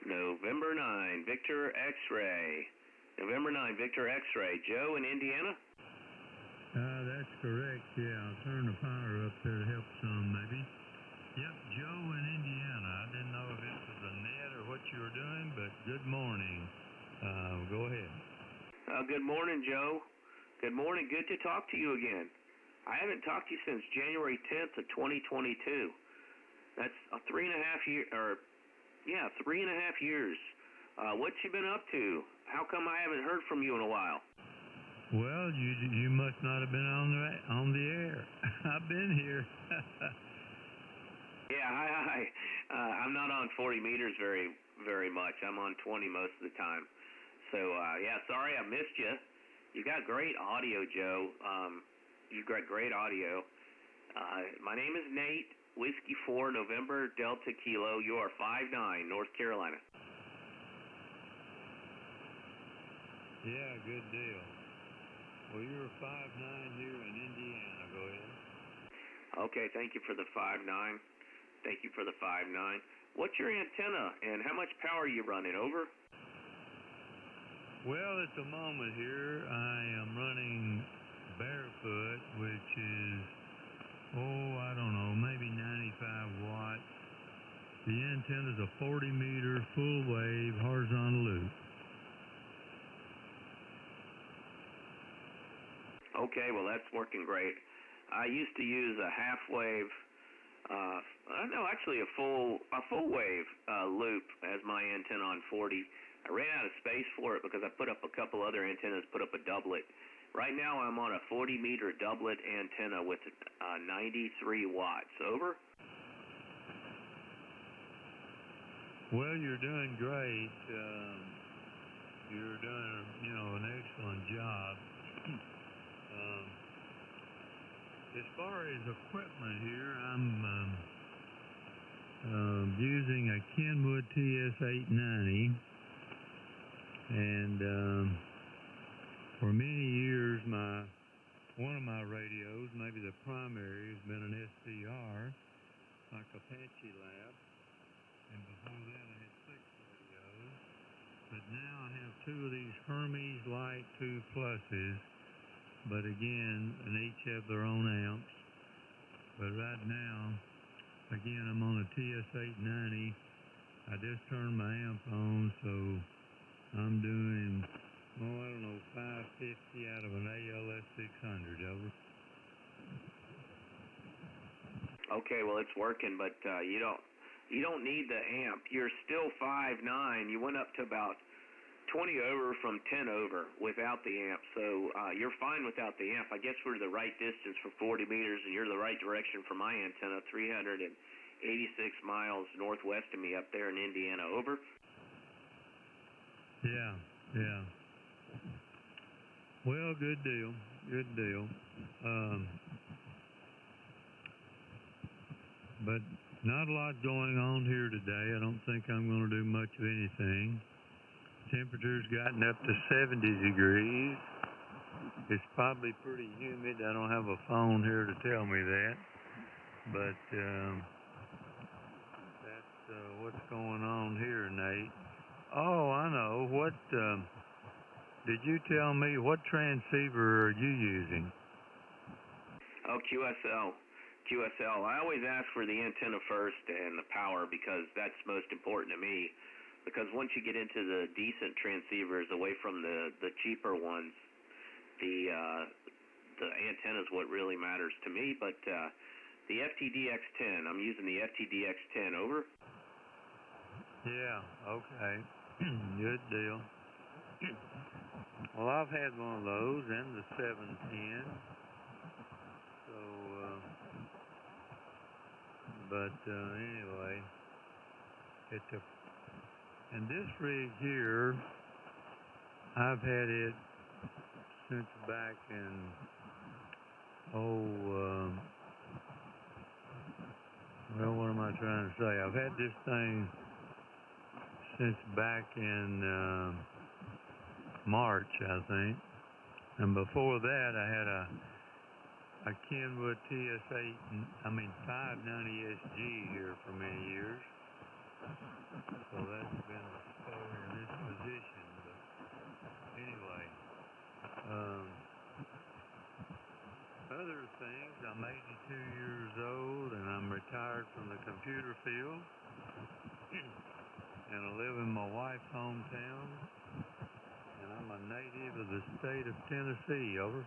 November 9, Victor X-ray. November 9, Victor X-ray. Joe in Indiana? That's correct, yeah. I'll turn the power up there to help some, maybe. Yep, Joe in Indiana. I didn't know if it was a net or what you were doing, but good morning. Go ahead. Good morning, Joe. Good morning. Good to talk to you again. I haven't talked to you since January 10th of 2022. That's 3.5 years, 3.5 years. What you been up to? How come I haven't heard from you in a while? Well, you must not have been on the air. I've been here. Yeah, hi. I'm not on 40 meters very much. I'm on 20 most of the time. So, sorry I missed you. You got great audio, Joe. You've got great audio. My name is Nate, Whiskey 4, November Delta Kilo. You are 5'9", North Carolina. Yeah, good deal. Well, you're 5'9" here in Indiana. Go ahead. Okay, thank you for the 5'9". Thank you for the 5'9". What's your antenna, and how much power are you running? Over? Well, at the moment here, I am running barefoot, which is, I don't know, maybe 95 watts. The antenna's a 40-meter full-wave horizontal loop. Okay, well, that's working great. I used to use a half-wave, actually a full-wave loop as my antenna on 40. I ran out of space for it because I put up a couple other antennas, put up a doublet. Right now I'm on a 40-meter doublet antenna with 93 watts. Over? Well, you're doing great. You're doing, an excellent job. As far as equipment here, I'm using a Kenwood TS890, and for many years, one of my radios, maybe the primary, has been an SCR, like Apache Lab, and before that I had 6 radios, but now I have 2 of these Hermes Light 2 Pluses, but again, and each have their own amps. But right now, again, I'm on a TS890. I just turned my amp on, so I'm doing, 550 out of an ALS 600, over. Okay, well, it's working, but you don't need the amp. You're still 5'9". You went up to about 20 over from 10 over without the amp, so you're fine without the amp. I guess we're the right distance for 40 meters, and you're the right direction for my antenna, 386 miles northwest of me up there in Indiana. Over. Yeah. Well, good deal. But not a lot going on here today. I don't think I'm going to do much of anything. Temperature's gotten up to 70 degrees. It's probably pretty humid. I don't have a phone here to tell me that. But that's what's going on here, Nate. Oh, I know. What did you tell me? What transceiver are you using? Oh, QSL. I always ask for the antenna first and the power because that's most important to me. Because once you get into the decent transceivers, away from the cheaper ones, the antenna is what really matters to me. But the FTDX10, I'm using the FTDX10. Over. Yeah. Okay. Good deal. Well, I've had one of those and the 710. So, anyway, and this rig here, I've had it since back in, what am I trying to say? I've had this thing since back in March, I think. And before that, I had a Kenwood TS590SG here for many years. So that's been a story in this position. But anyway, other things, I'm 82 years old and I'm retired from the computer field. And I live in my wife's hometown. And I'm a native of the state of Tennessee. Over.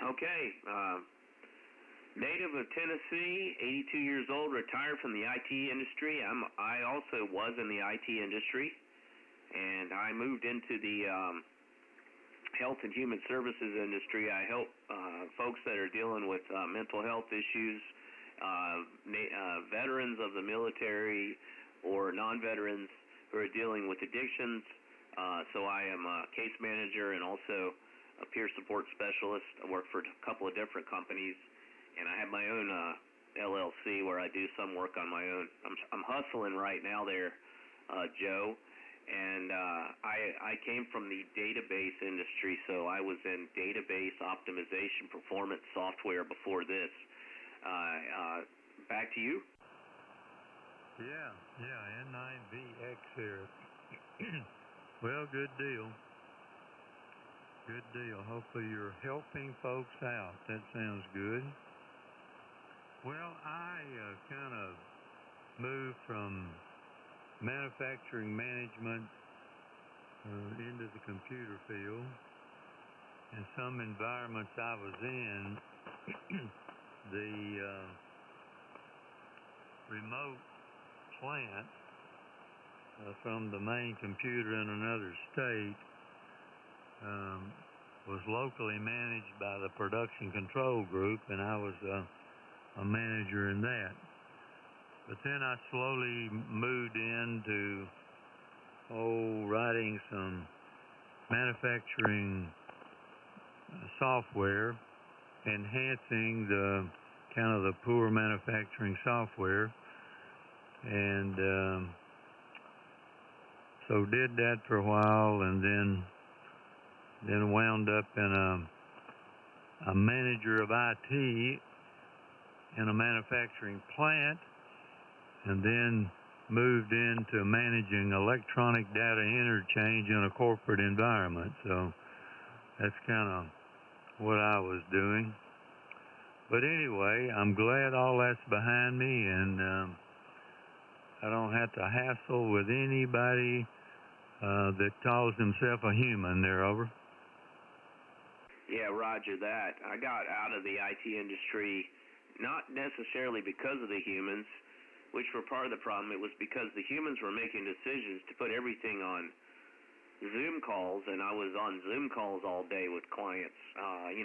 Okay. Native of Tennessee, 82 years old, retired from the IT industry. I also was in the IT industry, and I moved into the health and human services industry. I help folks that are dealing with mental health issues, veterans of the military or non-veterans who are dealing with addictions. So I am a case manager and also a peer support specialist. I work for a couple of different companies. And I have my own LLC where I do some work on my own. I'm hustling right now there, Joe. And I came from the database industry, so I was in database optimization performance software before this. Back to you. Yeah, N9VX here. Well, good deal. Hopefully you're helping folks out. That sounds good. Well, I kind of moved from manufacturing management into the computer field. In some environments I was in, the remote plant from the main computer in another state was locally managed by the production control group, and I was a manager in that. But then I slowly moved into writing some manufacturing software, enhancing the kind of the poor manufacturing software, and so did that for a while, and then wound up in a manager of IT in a manufacturing plant, and then moved into managing electronic data interchange in a corporate environment. So that's kind of what I was doing. But anyway, I'm glad all that's behind me, and I don't have to hassle with anybody that calls himself a human. There, over. Yeah, roger that. I got out of the IT industry not necessarily because of the humans, which were part of the problem. It was because the humans were making decisions to put everything on Zoom calls, and I was on Zoom calls all day with clients, 6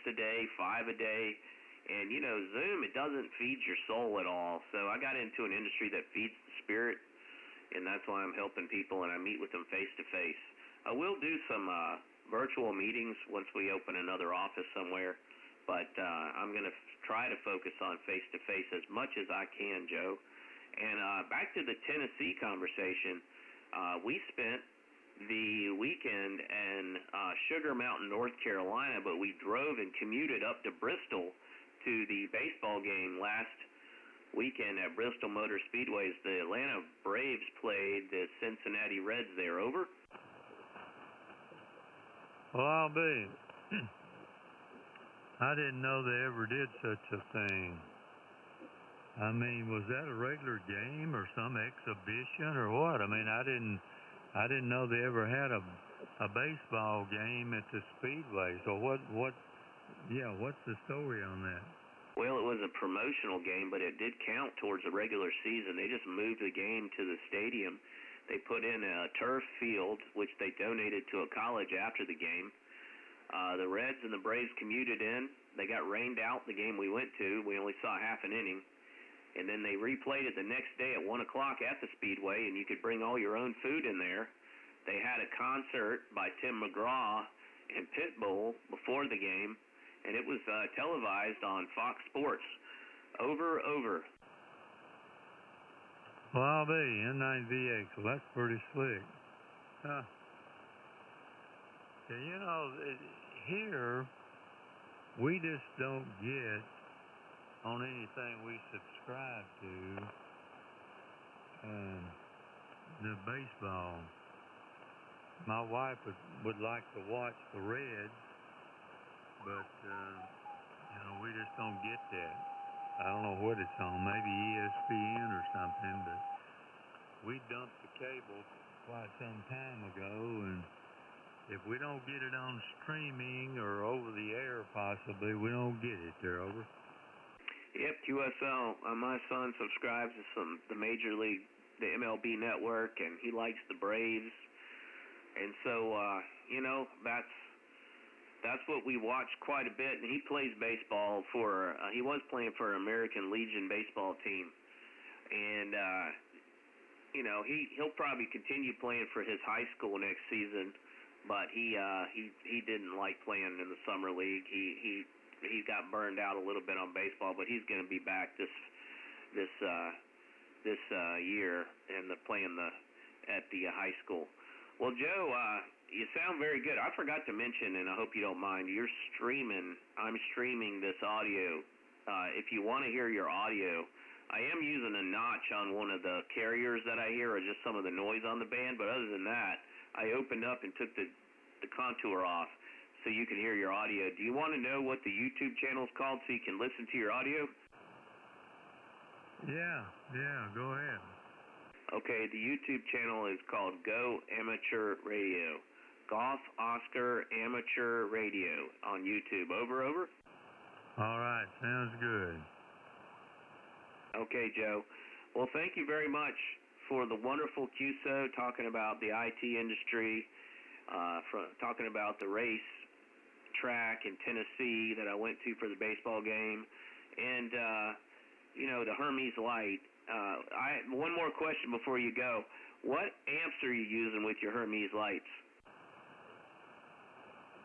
a day, 5 a day. And, Zoom, it doesn't feed your soul at all. So I got into an industry that feeds the spirit, and that's why I'm helping people, and I meet with them face-to-face. I will do some virtual meetings once we open another office somewhere, but I'm going to try to focus on face-to-face as much as I can, Joe. And back to the Tennessee conversation, we spent the weekend in Sugar Mountain, North Carolina, but we drove and commuted up to Bristol to the baseball game last weekend at Bristol Motor Speedways. The Atlanta Braves played the Cincinnati Reds there. Over. Well, I'll be. I didn't know they ever did such a thing. I mean, was that a regular game or some exhibition or what? I mean, I didn't know they ever had a baseball game at the Speedway. So what's the story on that? Well, it was a promotional game, but it did count towards the regular season. They just moved the game to the stadium. They put in a turf field, which they donated to a college after the game. The Reds and the Braves commuted in. They got rained out the game we went to. We only saw half an inning. And then they replayed it the next day at 1 o'clock at the Speedway, and you could bring all your own food in there. They had a concert by Tim McGraw and Pitbull before the game, and it was televised on Fox Sports. Over. Well, I'll be N9VX, so that's pretty slick. Huh. Yeah, here, we just don't get on anything we subscribe to the baseball. My wife would like to watch the Reds, but we just don't get that. I don't know what it's on, maybe ESPN or something, but we dumped the cable quite some time ago, and if we don't get it on streaming or over the air possibly, we don't get it. There, over. Yep, QSO. My son subscribes to the Major League, the MLB network, and he likes the Braves. And so, that's what we watch quite a bit. And he plays baseball he was playing for American Legion baseball team. And, he'll probably continue playing for his high school next season. But he didn't like playing in the summer league. He got burned out a little bit on baseball, but he's going to be back this year and playing at the high school. Well, Joe, you sound very good. I forgot to mention, and I hope you don't mind, I'm streaming this audio. If you want to hear your audio, I am using a notch on one of the carriers that I hear, or just some of the noise on the band, but other than that, I opened up and took the contour off so you can hear your audio. Do you want to know what the YouTube channel is called so you can listen to your audio? Yeah, go ahead. Okay, the YouTube channel is called Go Amateur Radio. Golf Oscar Amateur Radio on YouTube. Over. All right, sounds good. Okay, Joe. Well, thank you very much for the wonderful QSO talking about the IT industry, talking about the race track in Tennessee that I went to for the baseball game, and the Hermes Light One more question before you go. What amps are you using with your Hermes lights?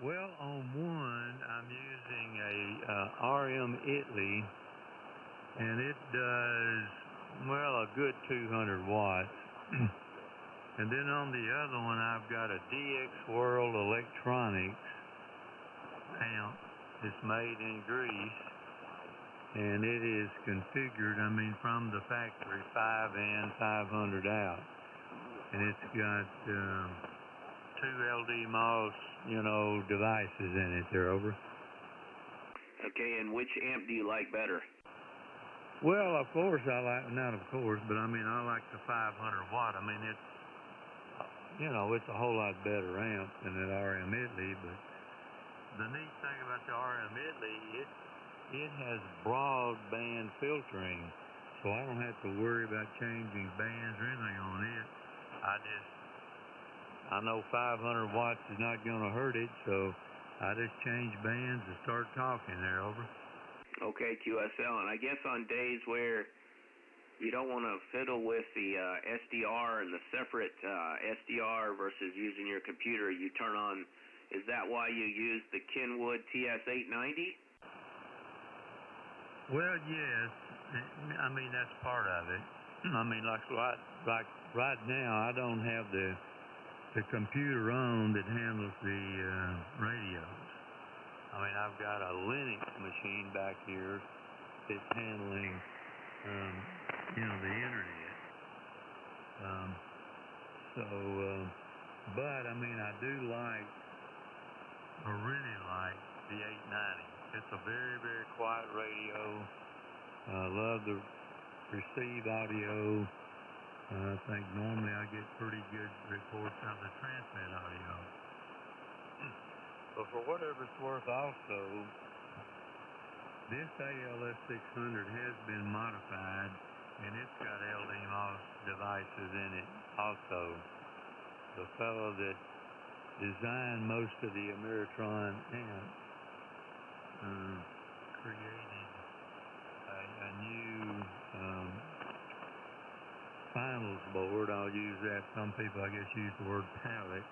Well, on one, I'm using a RM Italy, and it does, well, a good 200 watts. And then on the other one, I've got a DX World Electronics amp. It's made in Greece, and it is configured, I mean, from the factory, 5 in, 500 out. And it's got 2 LD MOS, devices in it there, over. Okay, and which amp do you like better? Well, of course, not of course, but I mean, I like the 500 watt. I mean, it's a whole lot better amp than that RM Italy, but the neat thing about the RM Italy, it has broadband filtering, so I don't have to worry about changing bands or anything on it. I know 500 watts is not going to hurt it, so I just change bands and start talking there, over. Okay, QSL, and I guess on days where you don't want to fiddle with the SDR and the separate SDR versus using your computer, you turn on, is that why you use the Kenwood TS890? Well, yes. I mean, that's part of it. I mean, like right now, I don't have the computer on that handles the radios. I mean, I've got a Linux machine back here that's handling, the internet. But I mean, I really like the 890. It's a very, very quiet radio. I love the receive audio. I think normally I get pretty good reports of the transmit audio. But for whatever it's worth also, this ALS 600 has been modified, and it's got LD MOS devices in it also. The fellow that designed most of the Ameritron amps created a new finals board. I'll use that. Some people, I guess, use the word palette.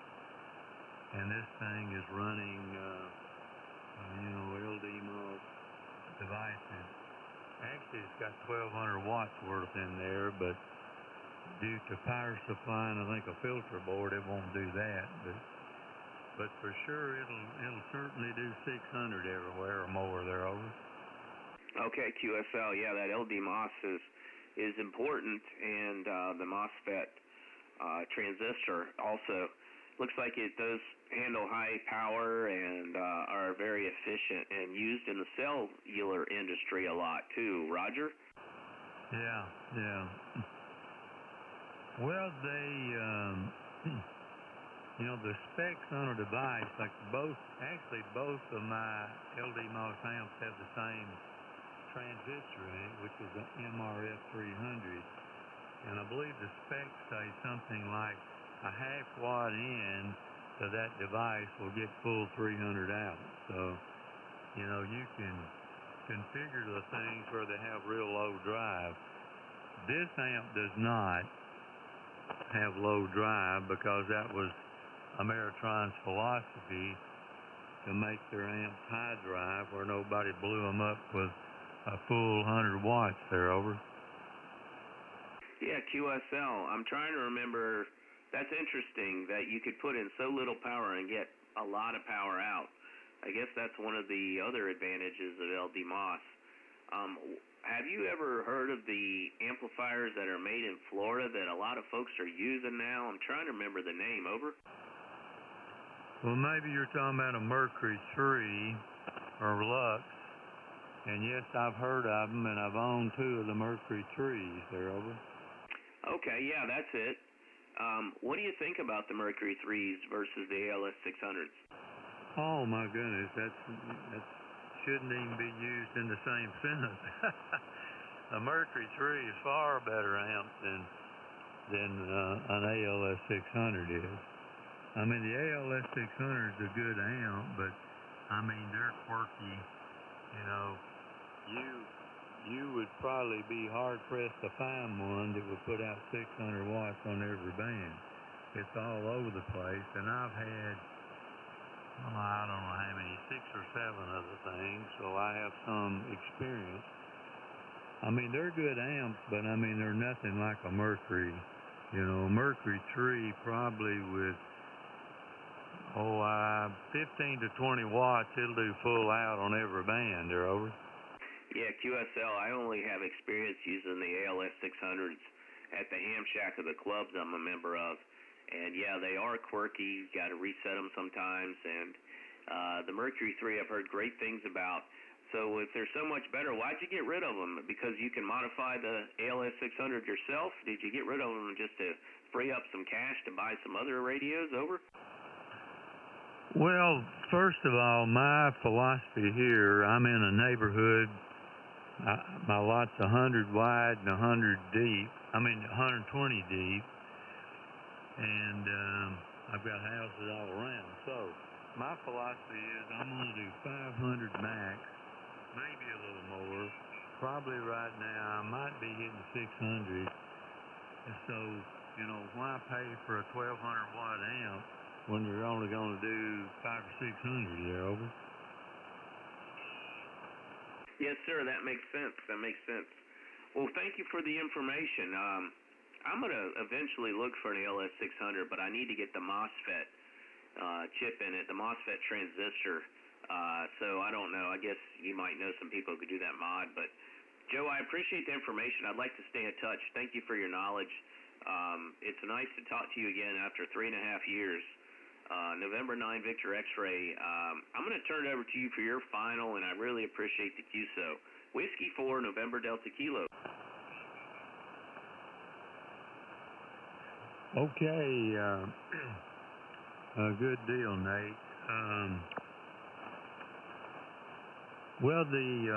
And this thing is running, LD MOS devices. Actually, it's got 1,200 watts worth in there, but due to power supply and I think a filter board, it won't do that. But for sure, it'll certainly do 600 everywhere or more there, over. Okay, QSL, yeah, that LD MOS is important, and the MOSFET transistor also looks like it does handle high power and are very efficient and used in the cellular industry a lot too. Roger? Yeah. Well, the specs on a device, like both of my LD MOS amps have the same transistor in it, which is an MRF 300, and I believe the specs say something like a half watt in to that device will get full 300 out. So, you can configure the things where they have real low drive. This amp does not have low drive because that was Ameritron's philosophy, to make their amps high drive where nobody blew them up with a full 100 watts there, over. Yeah, QSL. I'm trying to remember. That's interesting that you could put in so little power and get a lot of power out. I guess that's one of the other advantages of LD MOS. Have you ever heard of the amplifiers that are made in Florida that a lot of folks are using now? I'm trying to remember the name, over. Well, maybe you're talking about a Mercury 3 or Lux. And yes, I've heard of them, and I've owned 2 of the Mercury 3s there, over. Okay, yeah, that's it. What do you think about the Mercury 3s versus the ALS 600s? Oh my goodness, that shouldn't even be used in the same sentence. A Mercury 3 is far better amp than an ALS 600 is. I mean, the ALS 600 is a good amp, but I mean, they're quirky. you would probably be hard-pressed to find one that would put out 600 watts on every band. It's all over the place, and I've had, well, I don't know how many, 6 or 7 of the things, so I have some experience. I mean, they're good amps, but I mean, they're nothing like a Mercury. You know, Mercury 3 probably with, 15 to 20 watts, it'll do full out on every band. They're over. Yeah, QSL, I only have experience using the ALS 600s at the ham shack of the clubs I'm a member of. And yeah, they are quirky. You got to reset them sometimes. And the Mercury 3 I've heard great things about. So if they're so much better, why'd you get rid of them? Because you can modify the ALS 600 yourself? Did you get rid of them just to free up some cash to buy some other radios? Over? Well, first of all, my philosophy here, I'm in a neighborhood, my lot's 100 wide and 120 deep, and I've got houses all around. So my philosophy is I'm going to do 500 max, maybe a little more. Probably right now I might be hitting 600. And so, you know, why pay for a 1200 watt amp when you're only going to do 500 or 600 there, over? Yes, sir, that makes sense. That makes sense. Well, thank you for the information. I'm going to eventually look for an ALS 600, but I need to get the MOSFET chip in it, the MOSFET transistor. So I don't know. I guess you might know some people who could do that mod. But, Joe, I appreciate the information. I'd like to stay in touch. Thank you for your knowledge. It's nice to talk to you again after 3.5 years. November 9 Victor X-Ray. I'm going to turn it over to you for your final, and I really appreciate the QSO. Whiskey 4, November Delta Kilo. Okay, good deal, Nate. Well, the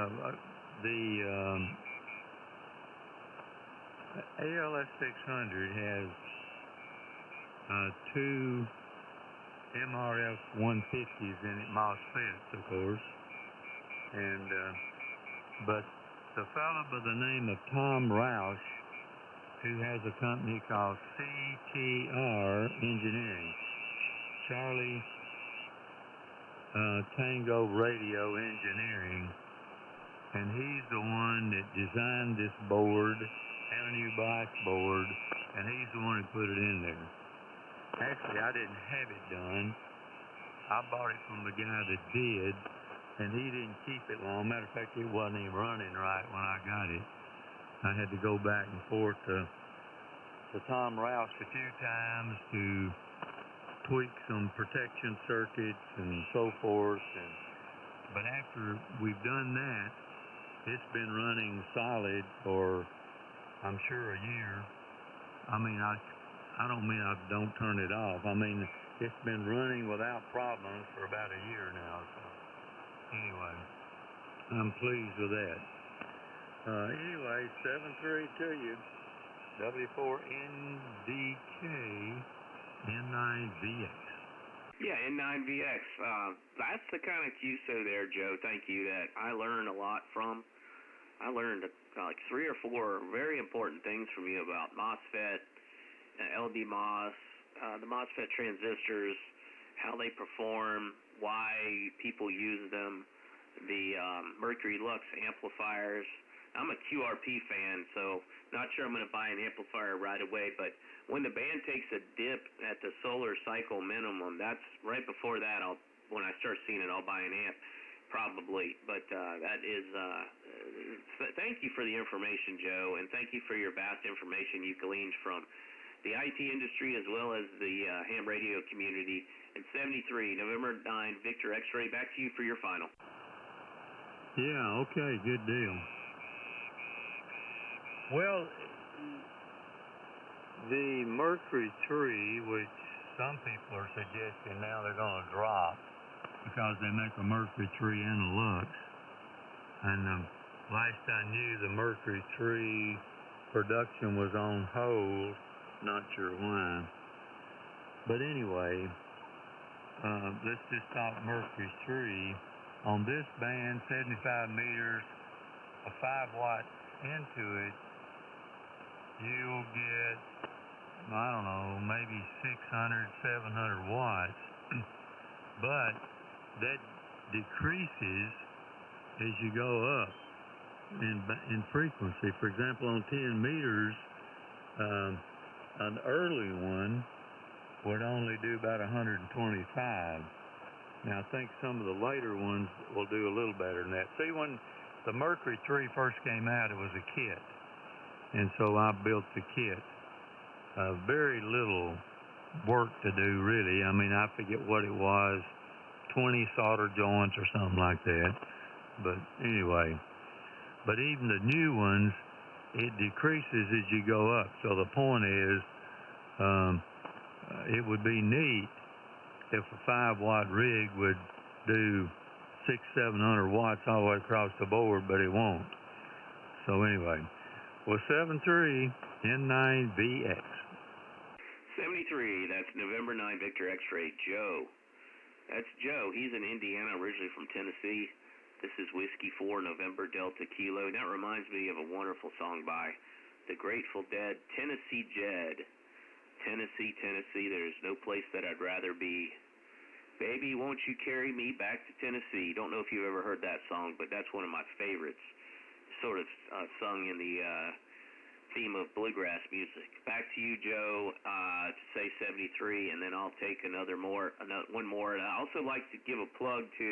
ALS 600 has 2 MRF 150s in it, MOSFETs, of course, and but the fellow by the name of Tom Roush, who has a company called CTR Engineering, Charlie Tango Radio Engineering, and he's the one that designed this board and a new black board, and he's the one who put it in there. Actually, I didn't have it done. I bought it from the guy that did, and he didn't keep it long. Matter of fact, it wasn't even running right when I got it. I had to go back and forth to Tom Roush a few times to tweak some protection circuits and so forth. But after we've done that, it's been running solid for, I'm sure, a year. I mean, I don't mean I don't turn it off. I mean, it's been running without problems for about a year now. So anyway, I'm pleased with that. Anyway, 7-3 to you. W4NDK N9VX. Yeah, N9VX. That's the kind of QSO there, Joe. Thank you. That I learned a lot from. I learned like 3 or 4 very important things from you about MOSFET, LD MOS, the MOSFET transistors, how they perform, why people use them, the Mercury Lux amplifiers. I'm a QRP fan, so not sure I'm going to buy an amplifier right away, but when the band takes a dip at the solar cycle minimum, that's right before that, when I start seeing it, I'll buy an amp, probably. But that is, thank you for the information, Joe, and thank you for your vast information you gleaned from the IT industry as well as the ham radio community. And 73, November 9, Victor X-Ray, back to you for your final. Yeah, okay, good deal. Well, the Mercury 3, which some people are suggesting now they're going to drop because they make a Mercury 3 and a Lux. And last I knew, the Mercury 3 production was on hold. Not sure why. But anyway, let's just talk Mercury 3. On this band, 75 meters, a 5-watt into it, you'll get, I don't know, maybe 600, 700 watts, but that decreases as you go up in frequency. For example, on 10 meters, an early one would only do about 125. Now, I think some of the later ones will do a little better than that. See, when the Mercury 3 first came out, it was a kit, and so I built the kit. Very little work to do, really. I mean, I forget what it was, 20 solder joints or something like that. But anyway, but even the new ones, it decreases as you go up. So the point is, it would be neat if a 5-watt rig would do 600-700 watts all the way across the board, but it won't. So anyway, well, 73 N9VX. 73, that's November 9 Victor X-Ray, Joe. That's Joe. He's in Indiana, originally from Tennessee. This is Whiskey 4 November Delta Kilo. That reminds me of a wonderful song by the Grateful Dead, Tennessee Jed. Tennessee, Tennessee, there's no place that I'd rather be. Baby, won't you carry me back to Tennessee? Don't know if you've ever heard that song, but that's one of my favorites. Sort of sung in the theme of bluegrass music. Back to you, Joe, to say 73, and then I'll take one more. And I also like to give a plug to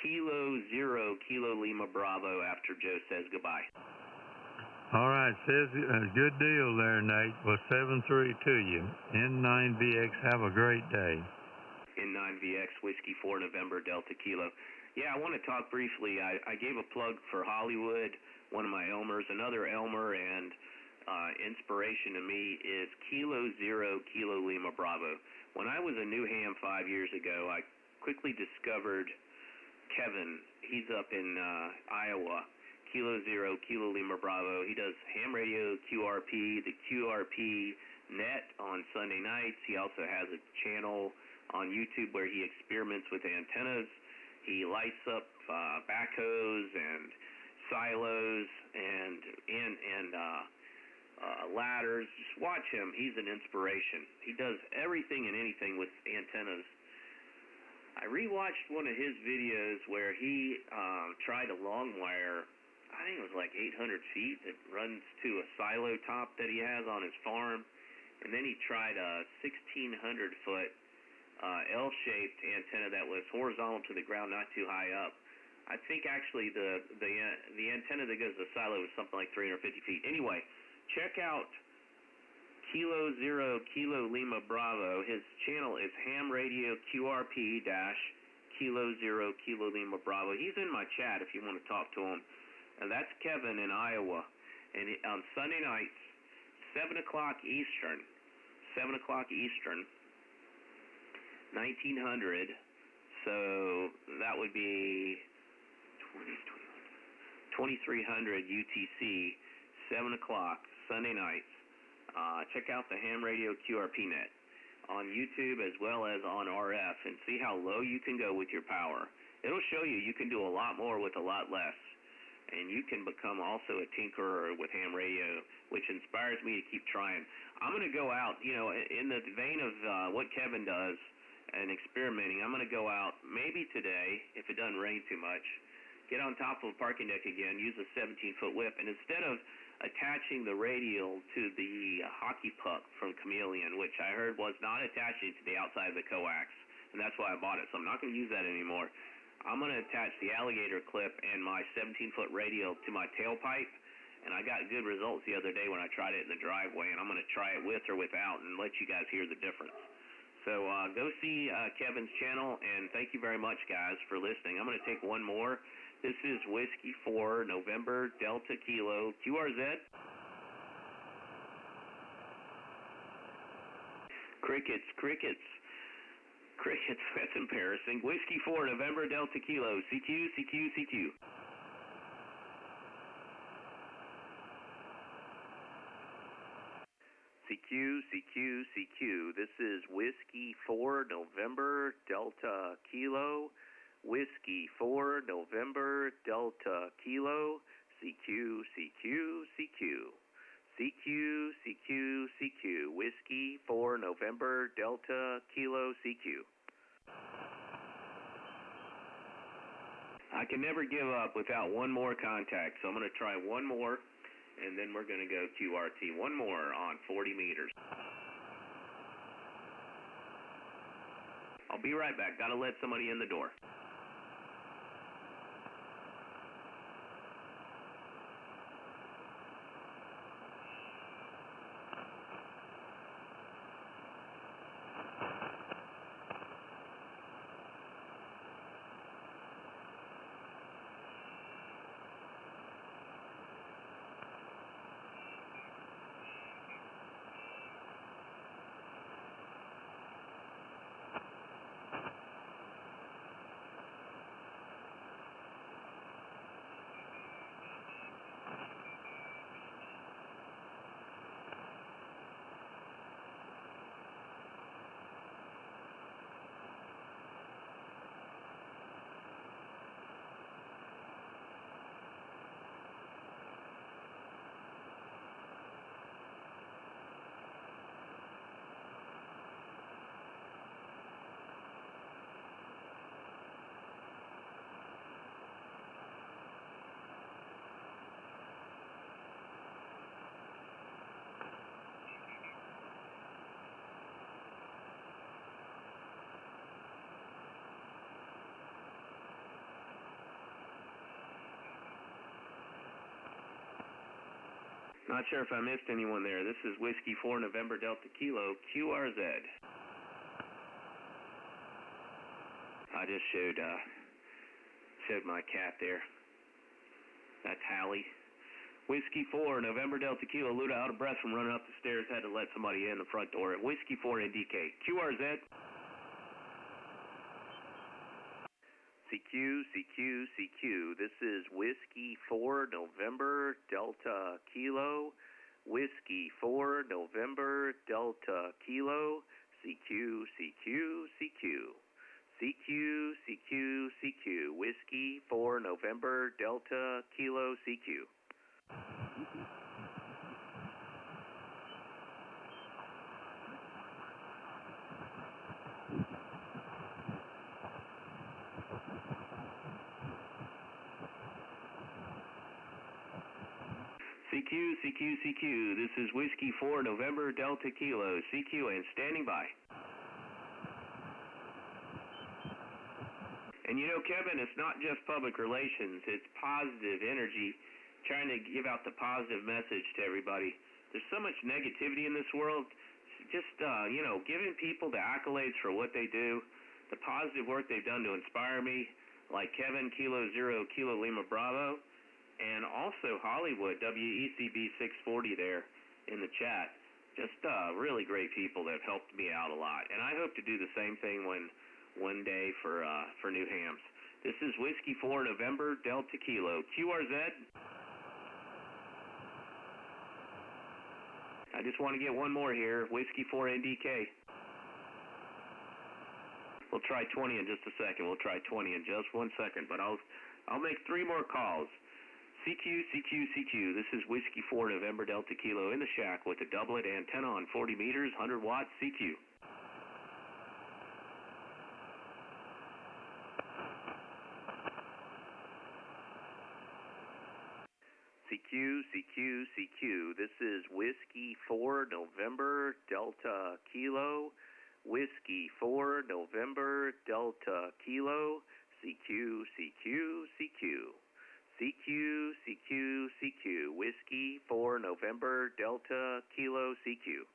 Kilo Zero, Kilo Lima Bravo after Joe says goodbye. All right, says good deal there, Nate. Well, 7-3 to you. N9VX, have a great day. N9VX, Whiskey 4 November Delta Kilo. Yeah, I want to talk briefly. I gave a plug for Hollywood, one of my Elmers. Another Elmer and inspiration to me is Kilo Zero, Kilo Lima Bravo. When I was a new ham 5 years ago, I quickly discovered Kevin. He's up in Iowa. Kilo Zero, Kilo Lima Bravo. He does ham radio, QRP, the QRP net on Sunday nights. He also has a channel on YouTube where he experiments with antennas. He lights up backhoes and silos and ladders. Just watch him. He's an inspiration. He does everything and anything with antennas. I rewatched one of his videos where he tried a long wire. I think it was like 800 feet that runs to a silo top that he has on his farm. And then he tried a 1,600-foot L-shaped antenna that was horizontal to the ground, not too high up. I think actually the antenna that goes to the silo was something like 350 feet. Anyway, check out Kilo Zero, Kilo Lima Bravo. His channel is Ham Radio QRP Kilo Zero, Kilo Lima Bravo. He's in my chat if you want to talk to him. And that's Kevin in Iowa. And on Sunday nights, 7 o'clock Eastern, 1900. So that would be 2300 UTC, 7 o'clock Sunday nights. Check out the Ham Radio QRP net on YouTube as well as on RF and see how low you can go with your power. It'll show you can do a lot more with a lot less. And you can become also a tinkerer with ham radio, which inspires me to keep trying. I'm going to go out, in the vein of what Kevin does and experimenting. I'm going to go out maybe today, if it doesn't rain too much, get on top of a parking deck again, use a 17-foot whip, and instead of attaching the radial to the hockey puck from Chameleon, which I heard was not attaching to the outside of the coax, and that's why I bought it, so I'm not going to use that anymore. I'm going to attach the alligator clip and my 17-foot radial to my tailpipe, and I got good results the other day when I tried it in the driveway, and I'm going to try it with or without and let you guys hear the difference. So go see Kevin's channel, and thank you very much, guys, for listening. I'm going to take one more. This is Whiskey 4 November Delta Kilo QRZ. Crickets, that's embarrassing. Whiskey 4 November Delta Kilo, CQ. CQ. This is Whiskey 4 November Delta Kilo. Whiskey 4 November Delta Kilo, CQ, CQ, CQ. CQ, CQ, CQ. Whiskey 4 November Delta Kilo, CQ. I can never give up without one more contact, so I'm going to try one more, and then we're going to go QRT. One more on 40 meters. I'll be right back. Got to let somebody in the door. Not sure if I missed anyone there. This is Whiskey 4 November Delta Kilo, QRZ. I just showed my cat there. That's Hallie. Whiskey 4 November Delta Kilo, Luda out of breath from running up the stairs, had to let somebody in the front door. Whiskey 4 NDK, QRZ. CQ, CQ, CQ. This is Whiskey 4 November Delta Kilo. Whiskey 4 November Delta Kilo. CQ, CQ, CQ. CQ, CQ, CQ. Whiskey 4 November Delta Kilo, CQ. CQ, CQ, CQ. This is Whiskey 4 November Delta Kilo, CQ, and standing by. And you know, Kevin, it's not just public relations, it's positive energy, trying to give out the positive message to everybody. There's so much negativity in this world. Just, you know, giving people the accolades for what they do, the positive work they've done to inspire me, like Kevin, Kilo 0, Kilo Lima Bravo, and also Hollywood, WECB 640 there in the chat. Just really great people that have helped me out a lot. And I hope to do the same thing one day for New Hams. This is Whiskey 4 November Delta Kilo, QRZ. I just want to get one more here, Whiskey 4 NDK. We'll try 20 in just a second. We'll try 20 in just 1 second, but I'll make 3 more calls. CQ, CQ, CQ. This is Whiskey 4 November Delta Kilo in the shack with a doublet antenna on 40 meters, 100 watts, CQ. CQ, CQ, CQ. This is Whiskey 4 November Delta Kilo. Whiskey 4 November Delta Kilo. CQ, CQ, CQ. CQ, CQ, CQ. Whiskey 4 November Delta Kilo, CQ.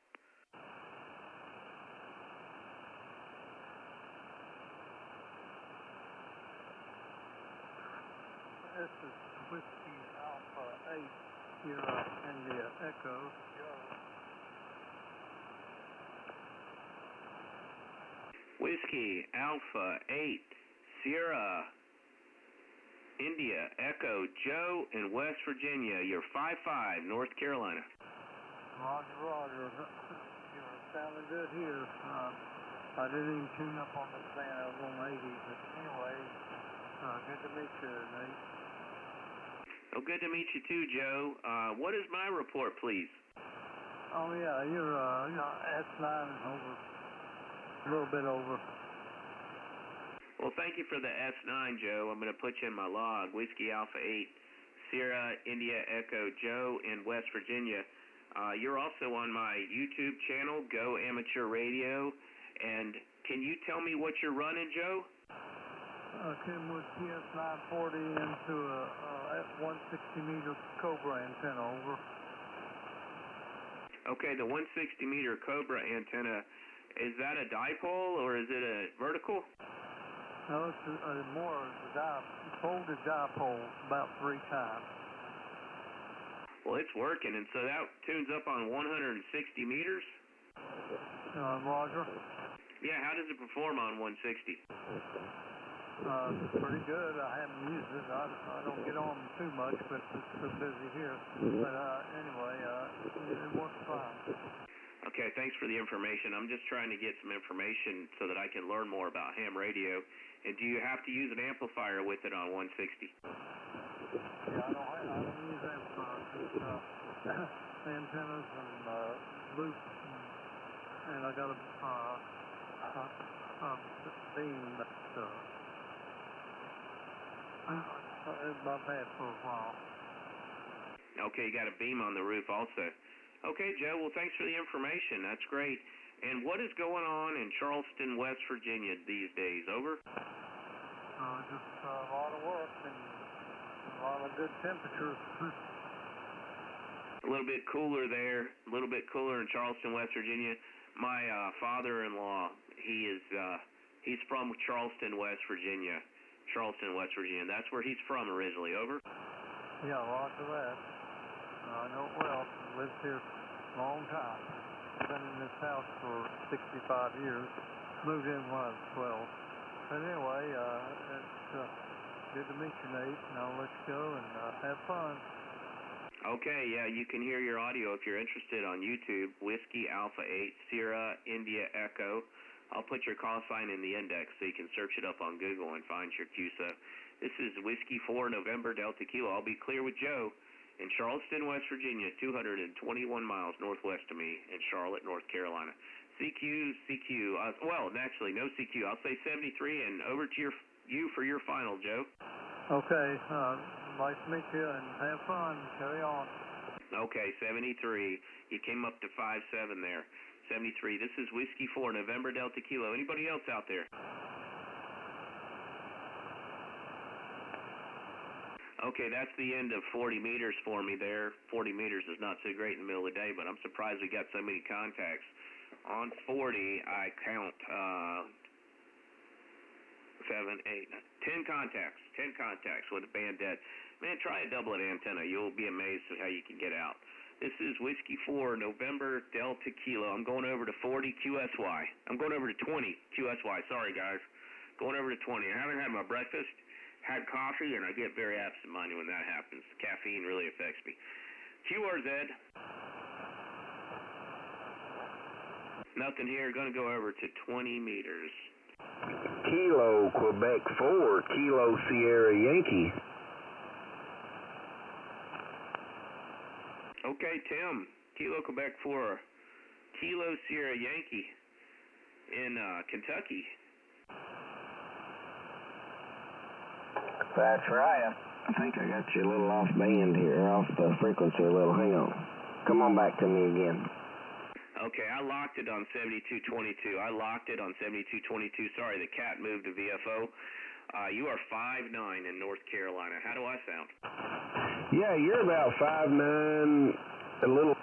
This is Whiskey Alpha 8 here in the Echo. Whiskey Alpha 8 Sierra India Echo Joe in West Virginia. You're 5-5 North Carolina. Roger, Roger. You're sounding good here. I didn't even tune up on this band. I was on 80, but anyway. Good to meet you, Nate. Oh, good to meet you too, Joe. What is my report, please? Oh, yeah, you're S9 over, a little bit over. Well, thank you for the S9, Joe. I'm going to put you in my log. Whiskey Alpha 8, Sierra India Echo, Joe in West Virginia. You're also on my YouTube channel, Go Amateur Radio. And can you tell me what you're running, Joe? Kenwood PS940 into a F160-meter Cobra antenna, over. Okay, the 160-meter Cobra antenna, is that a dipole or is it a vertical? No, it's more folded dipole, about 3 times. Well, it's working, and so that tunes up on 160 meters? Roger. Yeah, how does it perform on 160? Pretty good. I haven't used it. I don't get on too much, but it's so busy here. But anyway, it works fine. Okay, thanks for the information. I'm just trying to get some information so that I can learn more about ham radio. And do you have to use an amplifier with it on 160? Yeah, I don't use amplifiers. It's antennas and loops, and I got a beam that I've had for a while. Okay, you got a beam on the roof also. Okay, Joe, well, thanks for the information. That's great. And what is going on in Charleston, West Virginia these days? Over? Just a lot of work and a lot of good temperatures. A little bit cooler there, a little bit cooler in Charleston, West Virginia. My father-in-law, he's from Charleston, West Virginia. Charleston, West Virginia. That's where he's from originally. Over? Yeah, roger that. I know it well. Lived here a long time. Been in this house for 65 years. Moved in when I was 12. But anyway, it's good to meet you, Nate, and I'll let you go and have fun. Okay, yeah, you can hear your audio if you're interested on YouTube. Whiskey Alpha 8, Sierra India Echo. I'll put your call sign in the index so you can search it up on Google and find your QSO. This is Whiskey 4 November Delta Kilo. I'll be clear with Joe in Charleston, West Virginia, 221 miles northwest of me in Charlotte, North Carolina. CQ, well, naturally, no CQ. I'll say 73, and over to you for your final, Joe. Okay, nice to meet you, and have fun. Carry on. Okay, 73. You came up to 57 there. 73. This is Whiskey 4, November Delta Kilo. Anybody else out there? Okay, that's the end of 40 meters for me there. 40 meters is not so great in the middle of the day, but I'm surprised we got so many contacts. On 40, I count 7, 8, 10 contacts. 10 contacts with a band dead. Man, try a doublet antenna. You'll be amazed at how you can get out. This is Whiskey 4, November Delta Kilo. I'm going over to 40 QSY. I'm going over to 20 QSY. Sorry, guys. Going over to 20. I haven't had my breakfast, had coffee, and I get very absent-minded when that happens. Caffeine really affects me. QRZ. Nothing here. Going to go over to 20 meters. Kilo Quebec 4, Kilo Sierra Yankee. Okay, Tim. Kilo Quebec 4, Kilo Sierra Yankee in Kentucky. That's right. I think I got you a little off band here, off the frequency a little. Hang on. Come on back to me again. Okay, I locked it on 7222. I locked it on 7222. Sorry, the cat moved to VFO. You are 5'9" in North Carolina. How do I sound? Yeah, you're about 5'9", a little.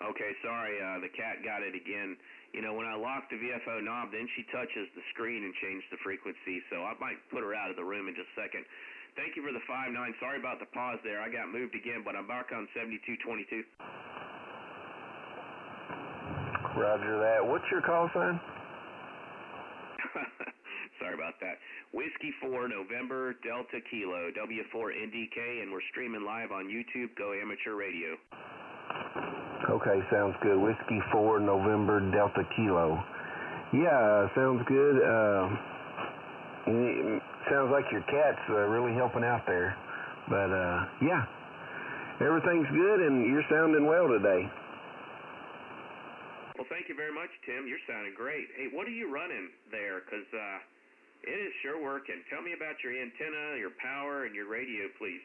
Okay, sorry, the cat got it again. You know, when I lock the VFO knob, then she touches the screen and changes the frequency, so I might put her out of the room in just a second. Thank you for the 5'9". Sorry about the pause there. I got moved again, but I'm back on 7222. Roger that. What's your call sign? Sorry about that. Whiskey 4 November Delta Kilo W4 NDK, and we're streaming live on YouTube. Go Amateur Radio. Okay, sounds good. Whiskey 4 November Delta Kilo. Yeah, sounds good. Sounds like your cat's really helping out there. But yeah, everything's good, and you're sounding well today. Well, thank you very much, Tim. You're sounding great. Hey, what are you running there? Because it is sure working. Tell me about your antenna, your power, and your radio, please.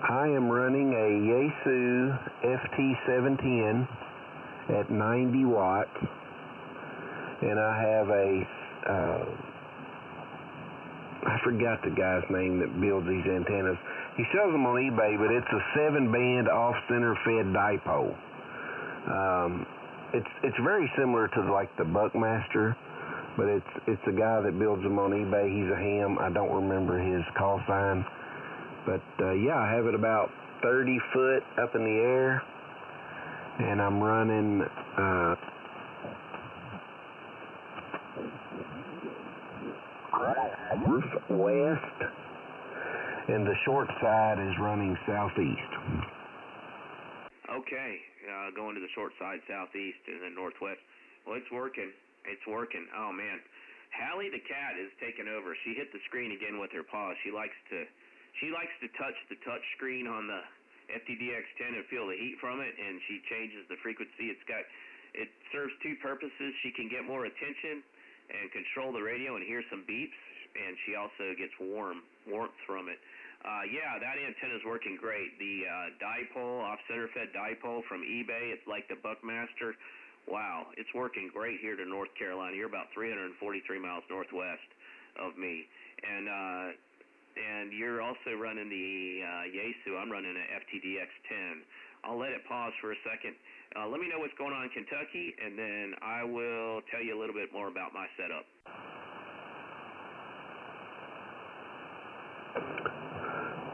I am running a Yaesu FT710 at 90 watts, and I have a, I forgot the guy's name that builds these antennas. He sells them on eBay, but it's a 7-band off-center fed dipole. It's very similar to like the Buckmaster, but it's a guy that builds them on eBay. He's a ham. I don't remember his call sign. But, yeah, I have it about 30 foot up in the air, and I'm running northwest, and the short side is running southeast. Okay, going to the short side southeast and then northwest. Well, it's working. It's working. Oh, man. Hallie the cat is taking over. She hit the screen again with her paw. She likes to touch the touch screen on the FTDX10 and feel the heat from it, and she changes the frequency. It serves two purposes. She can get more attention and control the radio and hear some beeps, and she also gets warmth from it. Yeah, that antenna's working great. The dipole, off-center fed dipole from eBay, it's like the Buckmaster. Wow, it's working great here to North Carolina. You're about 343 miles northwest of me. And you're also running the Yaesu. I'm running an FTDX10. I'll let it pause for a second. Let me know what's going on in Kentucky, and then I will tell you a little bit more about my setup.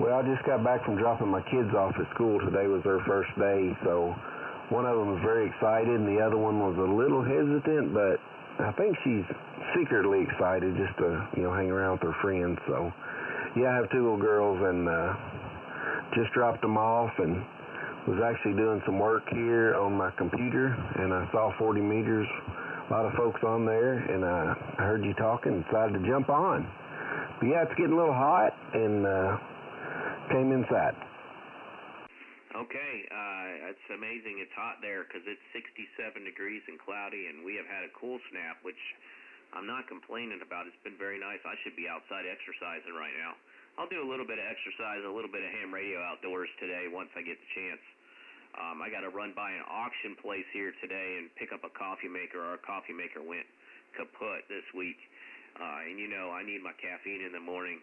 Well, I just got back from dropping my kids off at school. Today was their first day, so one of them was very excited, and the other one was a little hesitant, but I think she's secretly excited just to, hang around with her friends. So, yeah, I have two little girls, and just dropped them off, and was actually doing some work here on my computer, and I saw 40 meters, a lot of folks on there, and I heard you talking, decided to jump on. But yeah, it's getting a little hot, and came inside. Okay, it's amazing it's hot there because it's 67 degrees and cloudy, and we have had a cool snap, which I'm not complaining about. It's been very nice. I should be outside exercising right now. I'll do a little bit of exercise, a little bit of ham radio outdoors today once I get the chance. I got to run by an auction place here today and pick up a coffee maker. Our coffee maker went kaput this week, and I need my caffeine in the morning.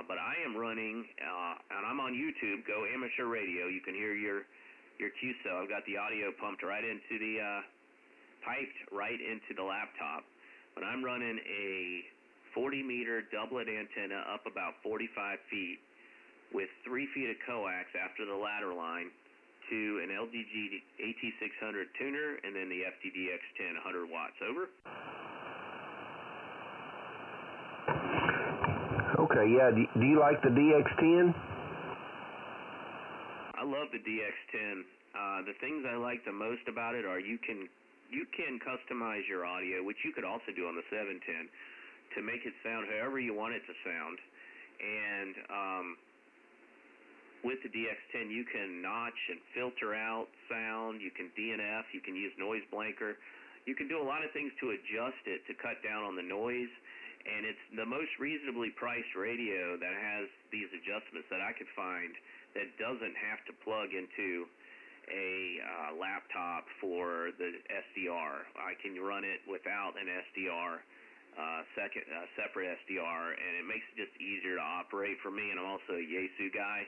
But I am running, and I'm on YouTube. Go Amateur Radio. You can hear your QSO. I've got the audio pumped right into the piped right into the laptop. But I'm running a 40-meter doublet antenna up about 45 feet with 3 feet of coax after the ladder line to an LDG AT600 tuner, and then the FTDX10 100 watts. Over. Okay, yeah. Do you like the DX10? I love the DX10. The things I like the most about it are you can customize your audio, which you could also do on the 710, to make it sound however you want it to sound. And with the DX10, you can notch and filter out sound. You can DNF. You can use noise blanker. You can do a lot of things to adjust it to cut down on the noise. And it's the most reasonably priced radio that has these adjustments that I could find that doesn't have to plug into a laptop for the SDR. I can run it without an SDR, separate SDR, and it makes it just easier to operate for me. And I'm also a Yaesu guy,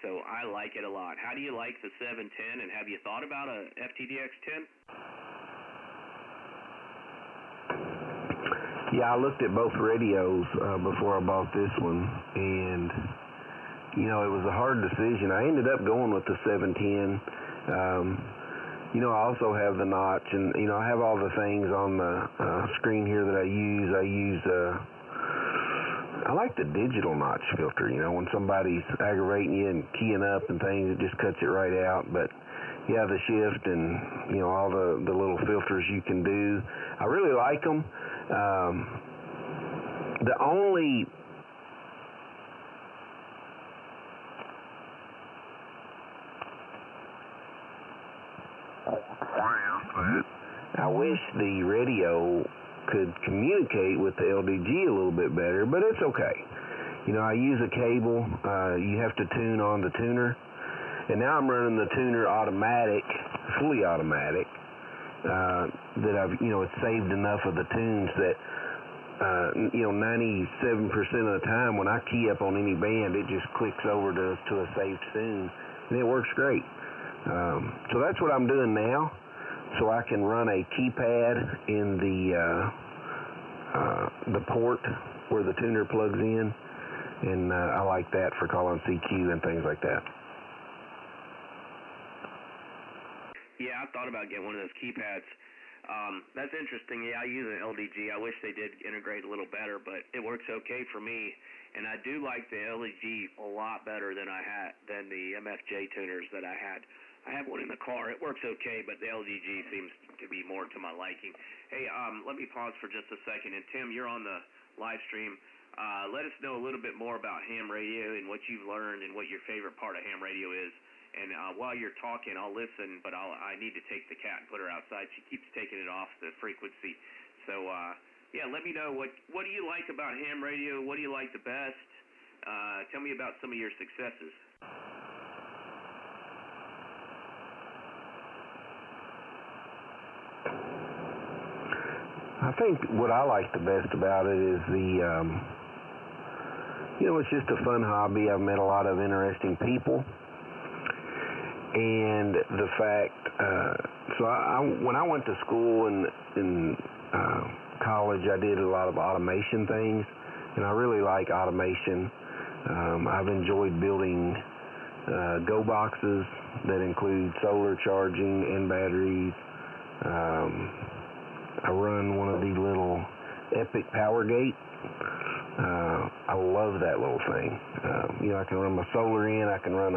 so I like it a lot. How do you like the 710, and have you thought about a FTDX10? Yeah, I looked at both radios before I bought this one, and it was a hard decision. I ended up going with the 710. you know, I also have the notch, and, you know, I have all the things on the screen here that I use. I like the digital notch filter, you know, when somebody's aggravating you and keying up and things, it just cuts it right out. But, yeah, the shift and, you know, all the little filters you can do, I really like them. The only... I wish the radio could communicate with the LDG a little bit better, but it's okay. You know, I use a cable. You have to tune on the tuner, and now I'm running the tuner automatic, fully automatic, that I've, you know, it's saved enough of the tunes that, you know, 97% of the time when I key up on any band, it just clicks over to a saved tune, and it works great. So that's what I'm doing now. So I can run a keypad in the port where the tuner plugs in, and I like that for calling CQ and things like that. Yeah, I thought about getting one of those keypads. That's interesting. Yeah, I use an LDG. I wish they did integrate a little better, but it works okay for me. And I do like the LDG a lot better than the MFJ tuners that I had. I have one in the car. It works okay, but the LDG seems to be more to my liking. Hey, let me pause for just a second. And Tim, you're on the live stream. Let us know a little bit more about ham radio and what you've learned and what your favorite part of ham radio is. And while you're talking, I'll listen, but I need to take the cat and put her outside. She keeps taking it off the frequency. So, yeah, let me know what do you like about ham radio? What do you like the best? Tell me about some of your successes. I think what I like the best about it is you know, it's just a fun hobby. I've met a lot of interesting people. And the fact, so when I went to school in college, I did a lot of automation things, and I really like automation. I've enjoyed building go boxes that include solar charging and batteries. I run one of these little Epic Power Gate. I love that little thing. You know, I can run my solar in. I can run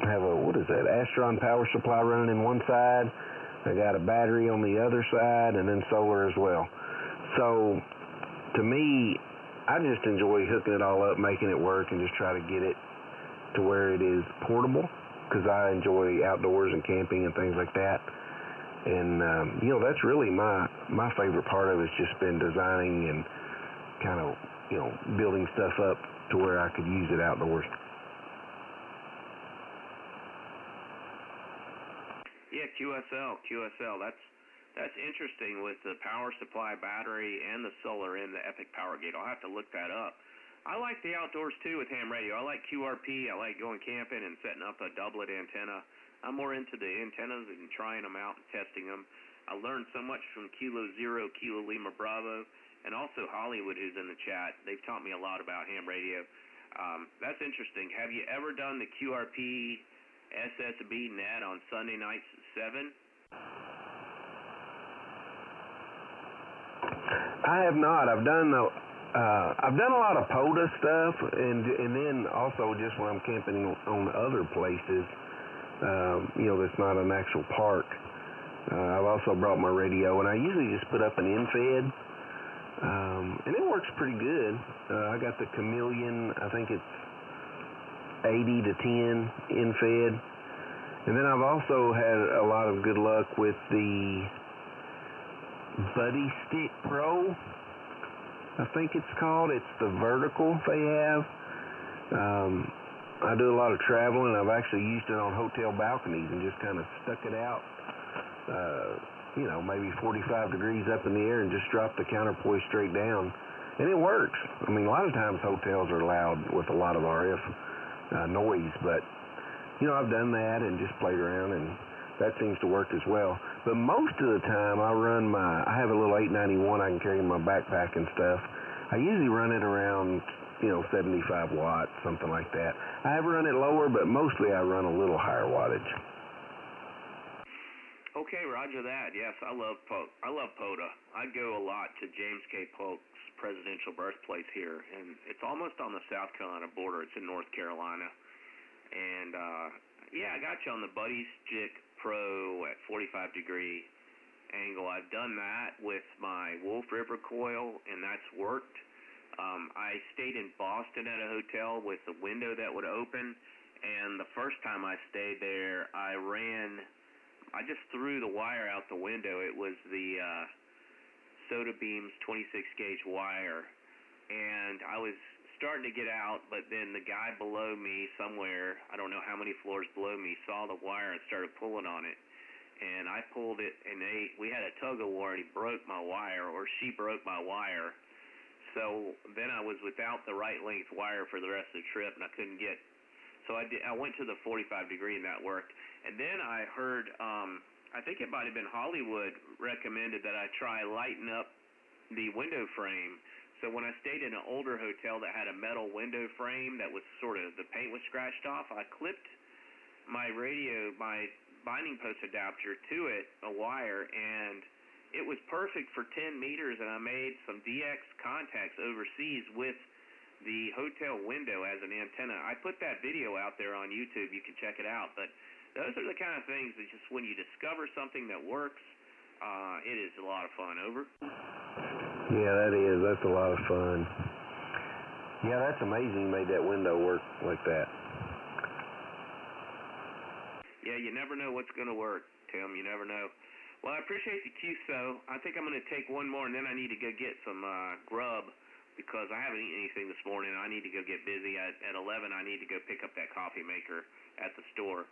have a, what is that, Astron power supply running in one side. I got a battery on the other side, and then solar as well. So, to me, I just enjoy hooking it all up, making it work, and just try to get it to where it is portable, because I enjoy outdoors and camping and things like that. And, you know, that's really my favorite part of it. It's just been designing and kind of, you know, building stuff up to where I could use it outdoors. Yeah, QSL. That's interesting with the power supply, battery, and the solar in the Epic Power Gate. I'll have to look that up. I like the outdoors too with ham radio. I like QRP. I like going camping and setting up a doublet antenna. I'm more into the antennas and trying them out and testing them. I learned so much from Kilo Zero, Kilo Lima Bravo, and also Hollywood, who's in the chat. They've taught me a lot about ham radio. That's interesting. Have you ever done the QRP SSB net on Sunday nights at 7? I have not. I've done a lot of POTA stuff, and then also just when I'm camping on other places, you know, that's not an actual park. I've also brought my radio, and I usually just put up an in-fed, and it works pretty good. I got the Chameleon, I think it's 80 to 10 in-fed. And then I've also had a lot of good luck with the Buddy Stick Pro, I think it's called. It's the vertical they have. I do a lot of traveling. I've actually used it on hotel balconies and just kind of stuck it out, you know, maybe 45 degrees up in the air and just drop the counterpoise straight down. And it works. I mean, a lot of times hotels are loud with a lot of RF noise, but, you know, I've done that and just played around, and that seems to work as well. But most of the time I have a little 891 I can carry in my backpack and stuff. I usually run it around 75 watts, something like that. I have run it lower, but mostly I run a little higher wattage. Okay, roger that. Yes, I love POTA. I go a lot to James K. Polk's presidential birthplace here, and it's almost on the South Carolina border. It's in North Carolina. And, yeah, I got you on the Buddy Stick Pro at 45-degree angle. I've done that with my Wolf River coil, and that's worked. I stayed in Boston at a hotel with a window that would open, and the first time I stayed there, I just threw the wire out the window. It was the Soda Beams 26-gauge wire, and I was starting to get out, but then the guy below me somewhere, I don't know how many floors below me, saw the wire and started pulling on it. And I pulled it, and we had a tug-of-war, and he broke my wire, or she broke my wire. So then I was without the right length wire for the rest of the trip, and I couldn't get. So I went to the 45-degree, and that worked. And then I heard, I think it might have been Hollywood recommended that I try lighting up the window frame. So when I stayed in an older hotel that had a metal window frame that was sort of, the paint was scratched off, I clipped my radio, my binding post adapter to it, a wire, and it was perfect for 10 meters, and I made some DX contacts overseas with the hotel window as an antenna. I put that video out there on YouTube. You can check it out. But those are the kind of things that just when you discover something that works, it is a lot of fun. Over? Yeah, that is. That's a lot of fun. Yeah, that's amazing you made that window work like that. Yeah, you never know what's going to work, Tim. You never know. Well, I appreciate the QSO. I think I'm going to take one more, and then I need to go get some grub because I haven't eaten anything this morning. I need to go get busy. At 11, I need to go pick up that coffee maker at the store.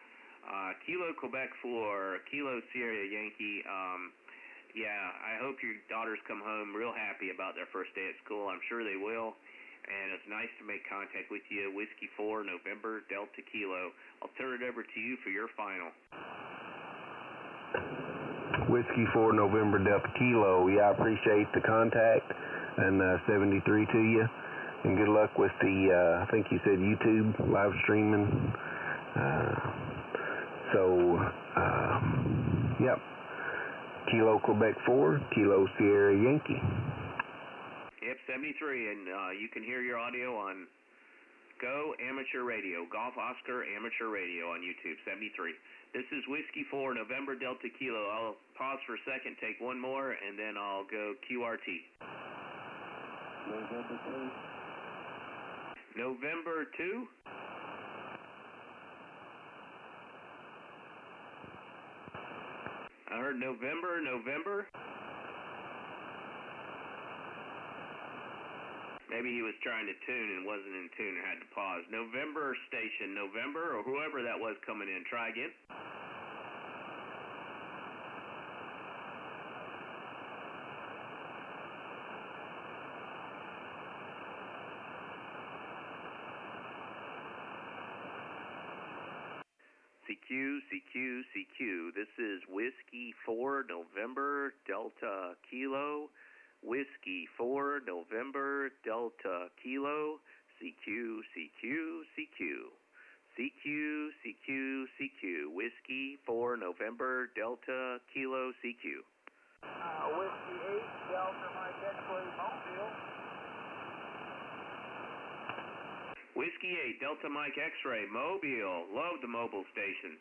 Kilo Quebec 4, Kilo Sierra Yankee. Yeah, I hope your daughters come home real happy about their first day at school. I'm sure they will. And it's nice to make contact with you. Whiskey 4, November, Delta Kilo. I'll turn it over to you for your final. Whiskey 4, November, Delta Kilo. Yeah, I appreciate the contact, and 73 to you. And good luck with the, I think you said YouTube live streaming. Yep. Kilo Quebec 4, Kilo Sierra Yankee. Yep, 73, and you can hear your audio on Go Amateur Radio, Golf Oscar Amateur Radio on YouTube, 73. This is Whiskey 4, November, Delta Kilo. I'll pause for a second, take one more, and then I'll go QRT. November 2. November 2? I heard November. Maybe he was trying to tune and wasn't in tune and had to pause. November station, November, or whoever that was coming in. Try again. CQ. This is Whiskey 4, November, Delta Kilo. Whiskey 4, November, Delta Kilo. CQ. Whiskey 4, November, Delta Kilo, CQ. Whiskey 8, Delta Mike X-ray, Mobile. Whiskey 8, Delta Mike X-ray, Mobile. Love the mobile stations.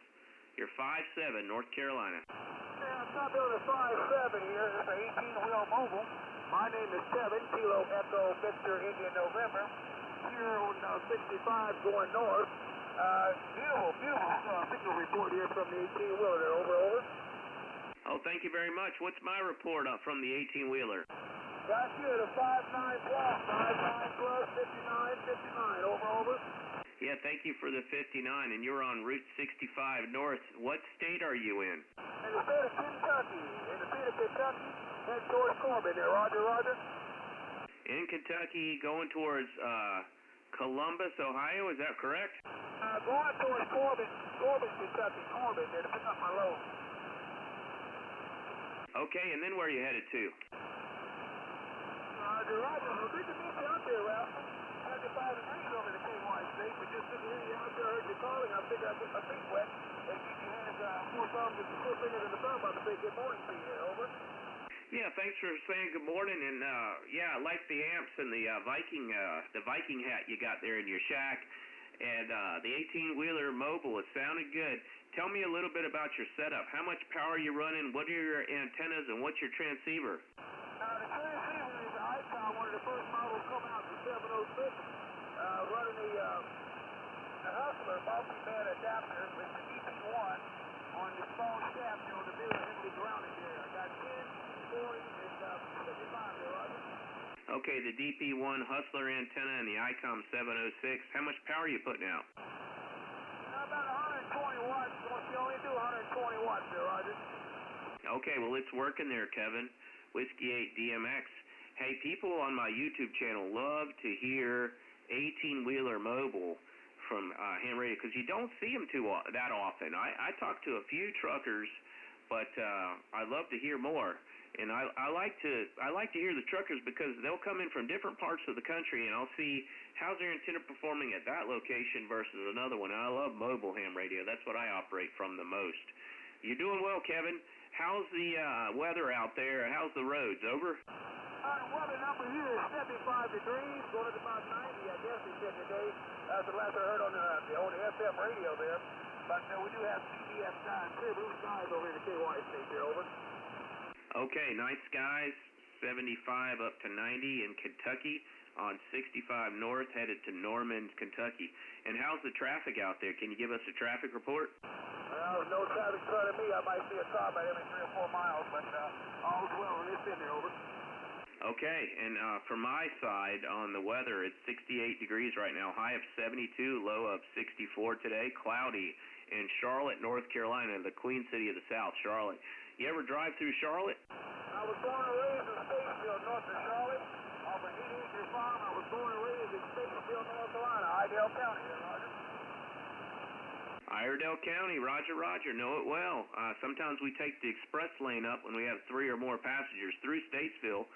You're 5-7, North Carolina. Yeah, I'm not doing a 5-7 here. It's an 18-wheel mobile. My name is Kevin, Kilo Echo Victor Indian November. Here on 65 going north. Beautiful signal report here from the 18-wheeler. Over. Oh, thank you very much. What's my report from the 18-wheeler? Got you at a 59 plus, 59 plus, 59, over. Yeah, thank you for the 59, and you're on Route 65 North. What state are you in? In the state of Kentucky, head towards Corbin there, roger. In Kentucky, going towards Columbus, Ohio, is that correct? Going towards Corbin, Kentucky, there to pick up my load. Okay, and then where are you headed to? Roger. Good to meet you out there, Ralph. degrees over the KY State, but just sitting here out there, heard you calling. I figured I'd get my feet wet and keep your hands more thumbs with the four fingers in the thumb on the big good morning to you. Over. Yeah, thanks for saying good morning, and yeah, I like the amps and the Viking hat you got there in your shack, and the 18-wheeler mobile. It sounded good. Tell me a little bit about your setup. How much power are you running? What are your antennas, and what's your transceiver? The transceiver is the Icon, one of the first models come out, the 706, running the Hustler multi-band adapter with the DP1 on the small shaft, you know, the mirror heavily grounded there. I got 10, 40, and 55 there, Roger. Okay, the DP1 Hustler antenna and the ICOM 706. How much power are you putting out? About 120 watts. You only do 120 watts there, Roger. Okay, well, it's working there, Kevin. Whiskey 8 DMX. Hey, people on my YouTube channel love to hear 18-wheeler mobile from ham radio because you don't see them that often. I talk to a few truckers, but I love to hear more. And I like to hear the truckers because they'll come in from different parts of the country, and I'll see how's their antenna performing at that location versus another one. And I love mobile ham radio. That's what I operate from the most. You're doing well, Kevin. How's the weather out there? How's the roads? Over? The weather number here is 75 degrees, going at about 90, I guess they said today. That's the last I heard on the FM radio there. But we do have CBS skies, clear blue skies over in the KY State there, over. Okay, nice skies, 75 up to 90 in Kentucky on 65 north, headed to Norman, Kentucky. And how's the traffic out there? Can you give us a traffic report? Well, no traffic in front of me. I might see a car about every 3 or 4 miles, but all's well when it's in there, over. Okay, and from my side on the weather, it's 68 degrees right now, high of 72, low of 64 today, cloudy in Charlotte, North Carolina, the Queen City of the South, Charlotte. You ever drive through Charlotte? I was born and raised in Statesville, north of Charlotte, off an 8-acre farm. I was born and raised in Statesville, North Carolina, Iredell County there, Roger. Iredell County, Roger, know it well. Sometimes we take the express lane up when we have 3 or more passengers through Statesville,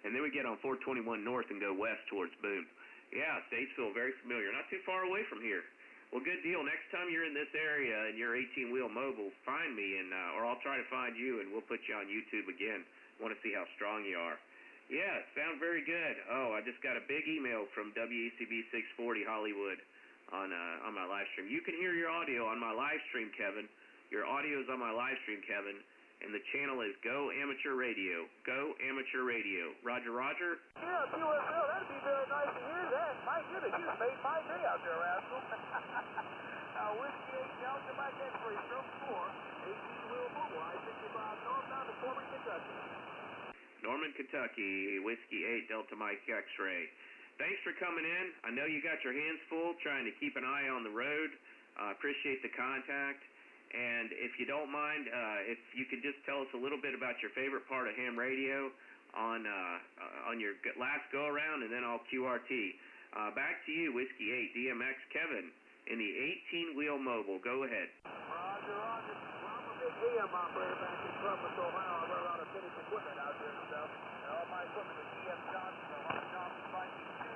and then we get on 421 north and go west towards Boone. Yeah, Statesville, very familiar. Not too far away from here. Well, good deal. Next time you're in this area and you're 18-wheel mobile, find me, and or I'll try to find you, and we'll put you on YouTube again. Want to see how strong you are. Yeah, sound very good. Oh, I just got a big email from WECB 640 Hollywood on my live stream. You can hear your audio on my live stream, Kevin. Your audio is on my live stream, Kevin. And the channel is Go Amateur Radio. Go Amateur Radio. Roger. Yeah, QSO, that'd be very nice to hear that. My goodness, you made my day out there, Rascal. Whiskey 8 Delta Mike X-ray, stroke 4, 18-wheel mobile, I-65 north down to Norman, Kentucky. Norman, Kentucky, Whiskey 8 Delta Mike X-ray. Thanks for coming in. I know you got your hands full trying to keep an eye on the road. Appreciate the contact. And if you don't mind, if you could just tell us a little bit about your favorite part of ham radio on your last go-around, and then I'll QRT. Back to you, Whiskey 8, DMX, Kevin, in the 18-wheel mobile. Go ahead. Roger. Well, I'm a big AM operator back in Columbus, Ohio. I run around a finished equipment out there and stuff. And all my equipment is GF Johnson, a lot of Johnson Viking 2,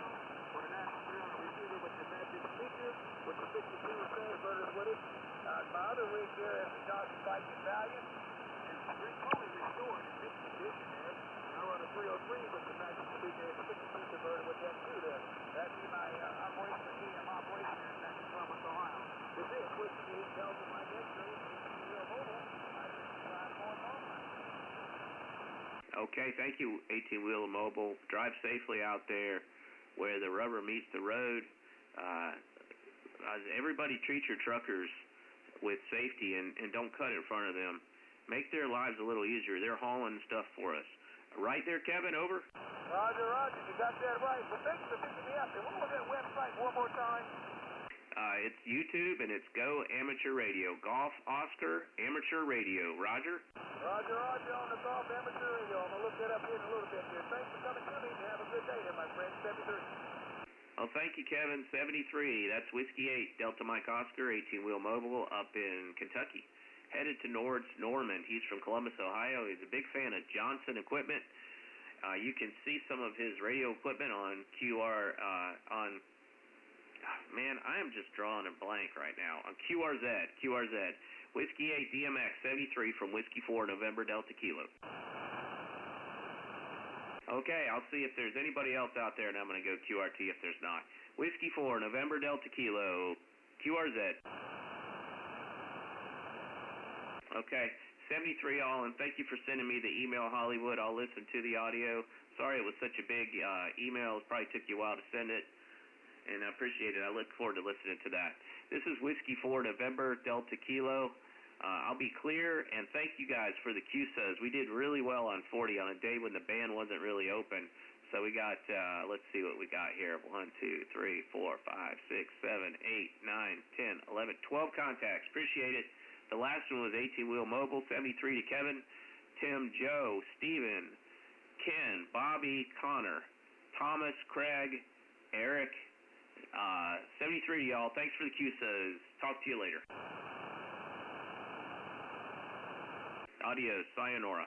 with a National 300 receiver with the magic speaker, with the 52 transverters with it. My other rig here is the Johnson Viking Valiant. It's totally restored in mint condition there. I run a 303 with the magic speaker and the 52 converter with that too there. That'd be my operation, AM operation here back in Columbus, Ohio. This is Whiskey 8 Delta Mike X-ray, 18-wheel mobile. I just drive more mobile. Okay, thank you, 18-wheel mobile. Drive safely out there where the rubber meets the road. Everybody treat your truckers with safety and don't cut in front of them. Make their lives a little easier. They're hauling stuff for us. Right there, Kevin, over? Roger, you got that right. Well, thanks for picking me up there. What was that website one more time? It's YouTube, and it's Go Amateur Radio. Golf Oscar Amateur Radio. Roger? Roger, on the Golf Amateur Radio. I'm going to look that up here in a little bit here. Thanks for coming to me, and have a good day there, my friend. 73. Well, thank you, Kevin. 73. That's Whiskey 8, Delta Mike Oscar, 18-wheel mobile up in Kentucky. Headed to Norman. He's from Columbus, Ohio. He's a big fan of Johnson equipment. You can see some of his radio equipment on man, I am just drawing a blank right now. On QRZ. Whiskey 8 DMX 73 from Whiskey 4 November Delta Kilo. Okay, I'll see if there's anybody else out there, and I'm going to go QRT if there's not. Whiskey 4 November Delta Kilo, QRZ. Okay, 73 all, and thank you for sending me the email, Hollywood. I'll listen to the audio. Sorry it was such a big email. It probably took you a while to send it, and I appreciate it. I look forward to listening to that. This is Whiskey 4 November Delta Kilo. I'll be clear, and thank you guys for the QSOs. We did really well on 40 on a day when the band wasn't really open. So we got, let's see what we got here. 1, 2, 3, 4, 5, 6, 7, 8, 9, 10, 11, 12 contacts. Appreciate it. The last one was 18-wheel mobile, 73 to Kevin, Tim, Joe, Steven, Ken, Bobby, Connor, Thomas, Craig, Eric, 73 to y'all. Thanks for the QSOs. Talk to you later. Adios. Sayonara.